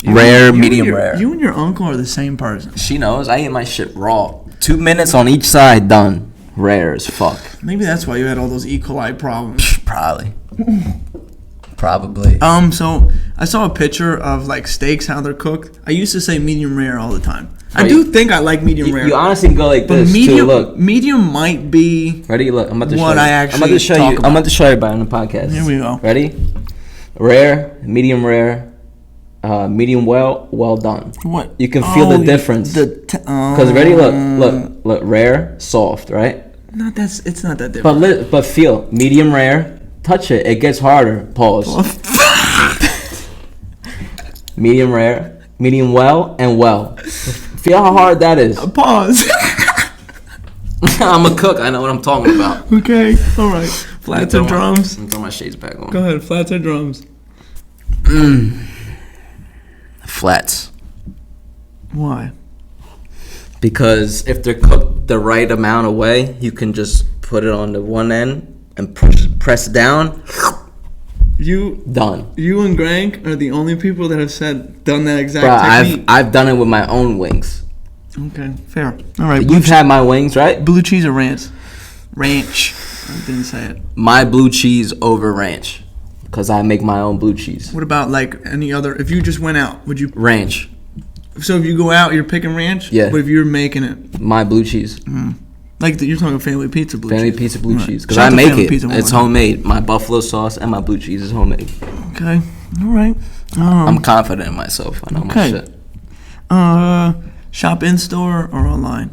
Medium rare. You and your uncle are the same person. She knows. I eat my shit raw. 2 minutes on each side, done. Rare as fuck. Maybe that's why you had all those E. coli problems. Probably. Probably. So I saw a picture of like steaks, how they're cooked. I used to say medium rare all the time. I do think I like medium rare. You honestly go like this medium, too. Look, medium might be. Ready? Look, I'm about to show what you. I actually I'm about to show talk you. about. I'm about to show everybody on the podcast. Here we go. Ready? Rare, medium rare, medium well done. What? You can feel the difference. Because ready? Look. Rare, soft, right? It's not that different. But feel medium rare. Touch it. It gets harder. Pause. Medium rare, medium well, and well. Feel how hard that is. Pause. I'm a cook. I know what I'm talking about. Okay. All right. Flats or drums? Let me throw my shades back on. Go ahead. Flats or drums? Flats. Why? Because if they're cooked the right amount of way, you can just put it on the one end and press down. Done. You and Greg are the only people that have done that exact technique. I've done it with my own wings. Okay, fair. All right. You've had my wings, right? Blue cheese or ranch? Ranch. I didn't say it. My blue cheese over ranch, because I make my own blue cheese. What about like any other? If you just went out, would you ranch? So if you go out, you're picking ranch. Yeah. But if you're making it, my blue chease. Like you're talking family pizza blue cheese. Family pizza blue cheese, because I make it. It's homemade. My buffalo sauce and my blue cheese is homemade. Okay. All right. I'm confident in myself. I know my shit. Shop in store or online?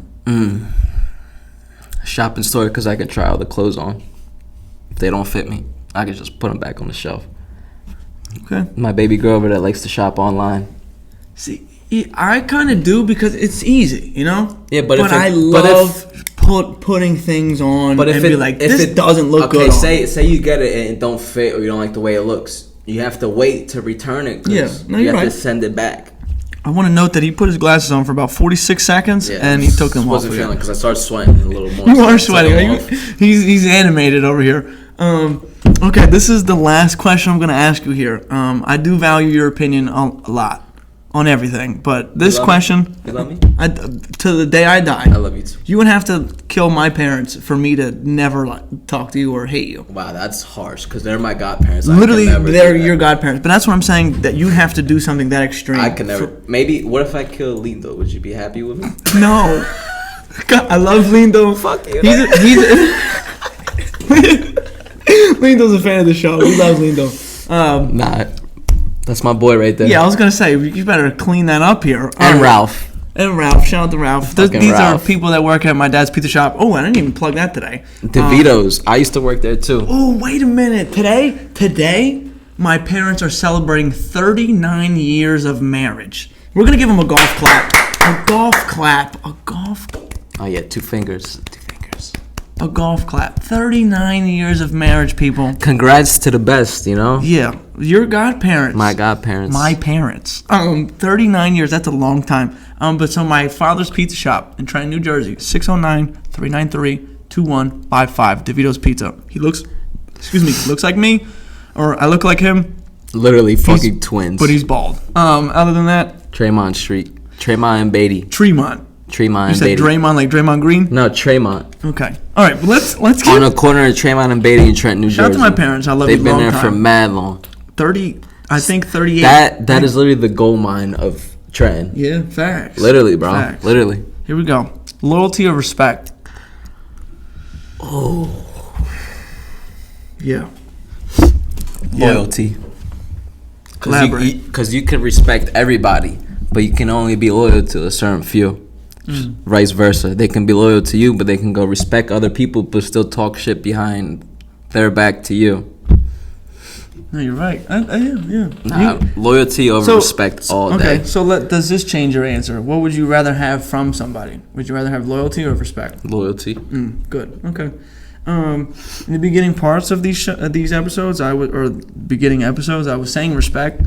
Shop in store, because I can try all the clothes on. If they don't fit me, I can just put them back on the shelf. Okay. My baby girl over there likes to shop online. See, I kind of do because it's easy, you know. Yeah, but I love putting things on and be like, this doesn't look good. Okay, say you get it and it don't fit, or you don't like the way it looks. You have to wait to return it. Yeah, no, you're right. You have to send it back. I want to note that he put his glasses on for about 46 seconds, and he took them off. Wasn't feeling, because I started sweating a little more. You are sweating. He's animated over here. Okay, this is the last question I'm going to ask you here. I do value your opinion a lot on everything, but this question, you love me? To the day I die, I love you too. You would have to kill my parents for me to never talk to you or hate you. Wow, that's harsh, because they're my godparents. Literally, they're your godparents. But that's what I'm saying, that you have to do something that extreme. I can never. Maybe, what if I kill Lindo? Would you be happy with me? No. God, I love Lindo. Fuck you. Lindo's a fan of the show. We love Lindo. Nah, that's my boy right there. Yeah, I was going to say, you better clean that up here. And Ralph. And Ralph. Shout out to Ralph. These are people that work at my dad's pizza shop. Oh, I didn't even plug that today. Vito's. I used to work there too. Oh, wait a minute. Today, my parents are celebrating 39 years of marriage. We're going to give them a golf clap. A golf clap. Oh, yeah, 2 fingers. 2 fingers. A golf clap. 39 years of marriage, people. Congrats to the best, you know? Yeah. Your godparents. My godparents. My parents. 39 years. That's a long time. But so my father's pizza shop in Trenton, New Jersey, 609-393-2155. DeVito's Pizza. He looks like me, or I look like him. Literally fucking twins. But he's bald. Other than that, Tremont Street. Tremont and Beatty. Tremont. Tremont You and said Beatty. Draymond, like Draymond Green? No, Tremont. Okay. All right. Let's get On the corner of Tremont and Beatty in Trenton, New Jersey. Shout out to my parents. I love you. They've been there for mad long. 30. I think 38. That is literally the gold mine of Trenton. Yeah. Facts. Literally, bro. Facts. Literally. Here we go. Loyalty or respect? Oh. Yeah. Loyalty. Elaborate. Because you can respect everybody, but you can only be loyal to a certain few. Vice versa. They can be loyal to you, but they can go respect other people, but still talk shit behind their back to you. No, you're right. Yeah. Nah, loyalty over respect all day. Okay, so does this change your answer? What would you rather have from somebody? Would you rather have loyalty or respect? Loyalty. Good. Okay. In the beginning parts of these episodes, I was saying respect,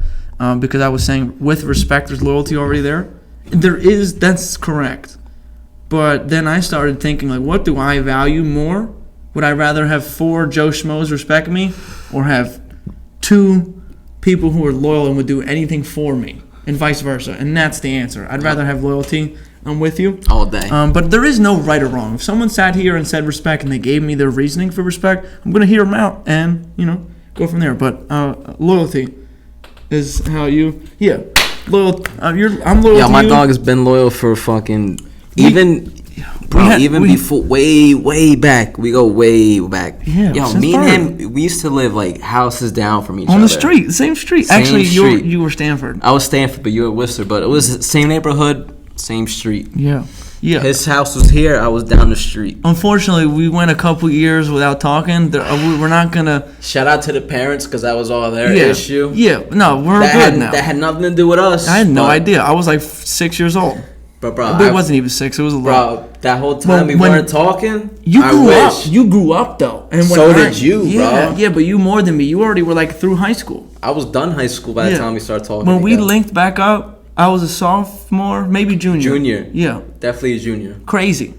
because I was saying with respect, there's loyalty already there. That's correct. But then I started thinking, like, what do I value more? Would I rather have 4 Joe Schmoes respect me, or have 2 people who are loyal and would do anything for me, and vice versa? And that's the answer. I'd rather have loyalty. I'm with you. All day. But there is no right or wrong. If someone sat here and said respect and they gave me their reasoning for respect, I'm going to hear them out and, go from there. But loyalty is how you... Yeah. I'm loyal to you. My dog has been loyal for fucking... Before... Way back. We go way back. Yeah, me and him, we used to live, like, houses down from each other. On the street. Same street. Actually, you were Stanford. I was Stanford, but you were Worcester. But it was the same neighborhood... Same street. Yeah. His house was here. I was down the street. Unfortunately, we went a couple years without talking. We're not gonna. Shout out to the parents, because that was all their issue. Yeah. No, we're good now. That had nothing to do with us. I had no idea. I was like 6 years old. But bro, it wasn't even 6. It was a lot. Bro, that whole time we weren't talking. You grew up. You grew up though, and so did you, bro. Yeah, yeah, but you more than me. You already were like through high school. I was done high school by the time we started talking. When we linked back up. I was a sophomore, maybe junior. Junior. Yeah. Definitely a junior. Crazy.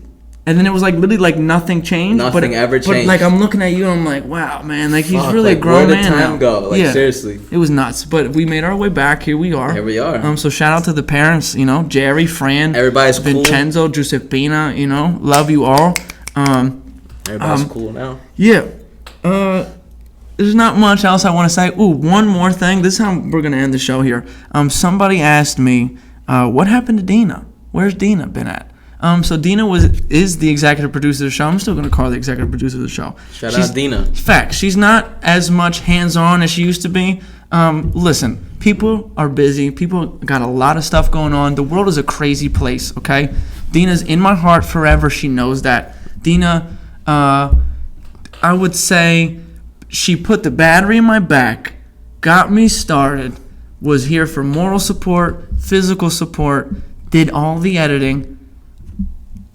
And then it was like literally like nothing changed. Nothing ever changed. But like I'm looking at you and I'm like, wow, man, like he's really a grown man now. Where did time go? Like seriously. It was nuts. But we made our way back. Here we are. Here we are. So shout out to the parents, Jerry, Fran, everybody's Vincenzo, cool. Giuseppina, love you all. Everybody's cool now. Yeah. There's not much else I want to say. Ooh, one more thing. This is how we're going to end the show here. Somebody asked me, what happened to Dina? Where's Dina been at? So Dina is the executive producer of the show. I'm still going to call her the executive producer of the show. Shout out Dina. Fact, she's not as much hands-on as she used to be. Listen, people are busy. People got a lot of stuff going on. The world is a crazy place, okay? Dina's in my heart forever. She knows that. Dina, I would say... She put the battery in my back, got me started, was here for moral support, physical support, did all the editing,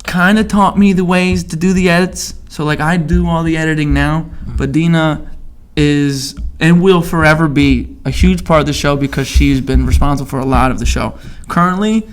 kind of taught me the ways to do the edits. So, like, I do all the editing now, but Dina is and will forever be a huge part of the show because she's been responsible for a lot of the show. Currently,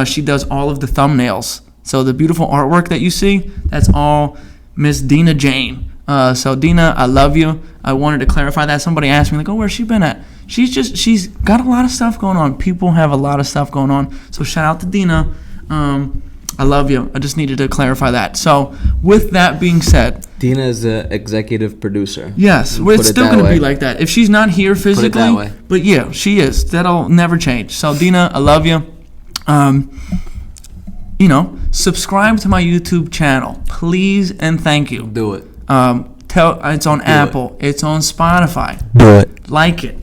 she does all of the thumbnails. So the beautiful artwork that you see, that's all Miss Dina Jane. So Dina, I love you. I wanted to clarify that. Somebody asked me, like, where's she been at? She's got a lot of stuff going on. People have a lot of stuff going on. So shout out to Dina. I love you. I just needed to clarify that. So with that being said, Dina is the executive producer. Yes, it's still going to be like that. If she's not here physically, but yeah, she is. That'll never change. So Dina, I love you. Subscribe to my YouTube channel, please and thank you. Do it. It's on Apple. It's on Spotify. Do it. Like it.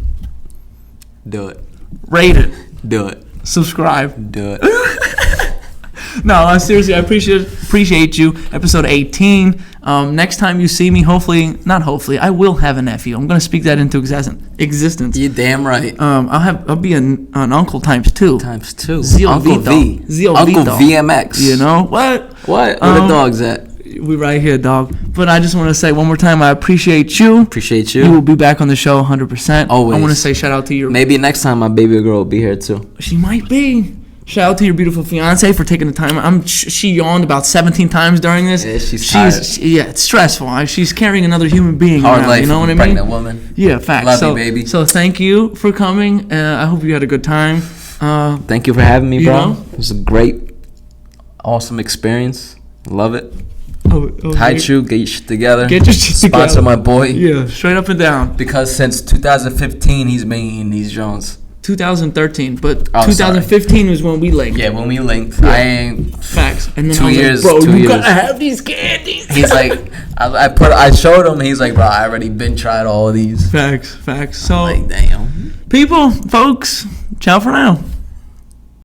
Do it. Rate it. Do it. Subscribe. Do it. No, seriously, I appreciate you. Episode 18. Next time you see me, I will have a nephew. I'm gonna speak that into existence. You're damn right. I'll be an uncle times 2. Times 2. Zio Uncle Vito. V. Zio Uncle Vito. VMX. You know what? What? Where the dog's at? We right here, dog. But I just want to say one more time, I appreciate you. Appreciate you. You will be back on the show 100%. Always. I want to say shout out to your... Maybe next time my baby girl will be here too. She might be. Shout out to your beautiful fiance for taking the time. She yawned about 17 times during this. Yeah, she's tired. Yeah, it's stressful. She's carrying another human being Hard around, life, you know what I mean? pregnant woman. Yeah, facts. Love you, baby. So thank you for coming. I hope you had a good time. Thank you for having me, bro. know? It was a great, awesome experience. Love it. Oh, Tight shoe, get your shit together. Get your shit Sponsor together. my boy. Yeah, straight up and down. Because since 2015, he's making these Jones. 2013, but Oh, 2015 was when we linked. Yeah, when we linked, I ain't. Facts. And then 2 I was years, like, bro, 2 you years. gotta have these candies. He's like, I showed him. He's like, bro, I already been tried all of these. Facts. So, Like, damn. people, folks, ciao for now.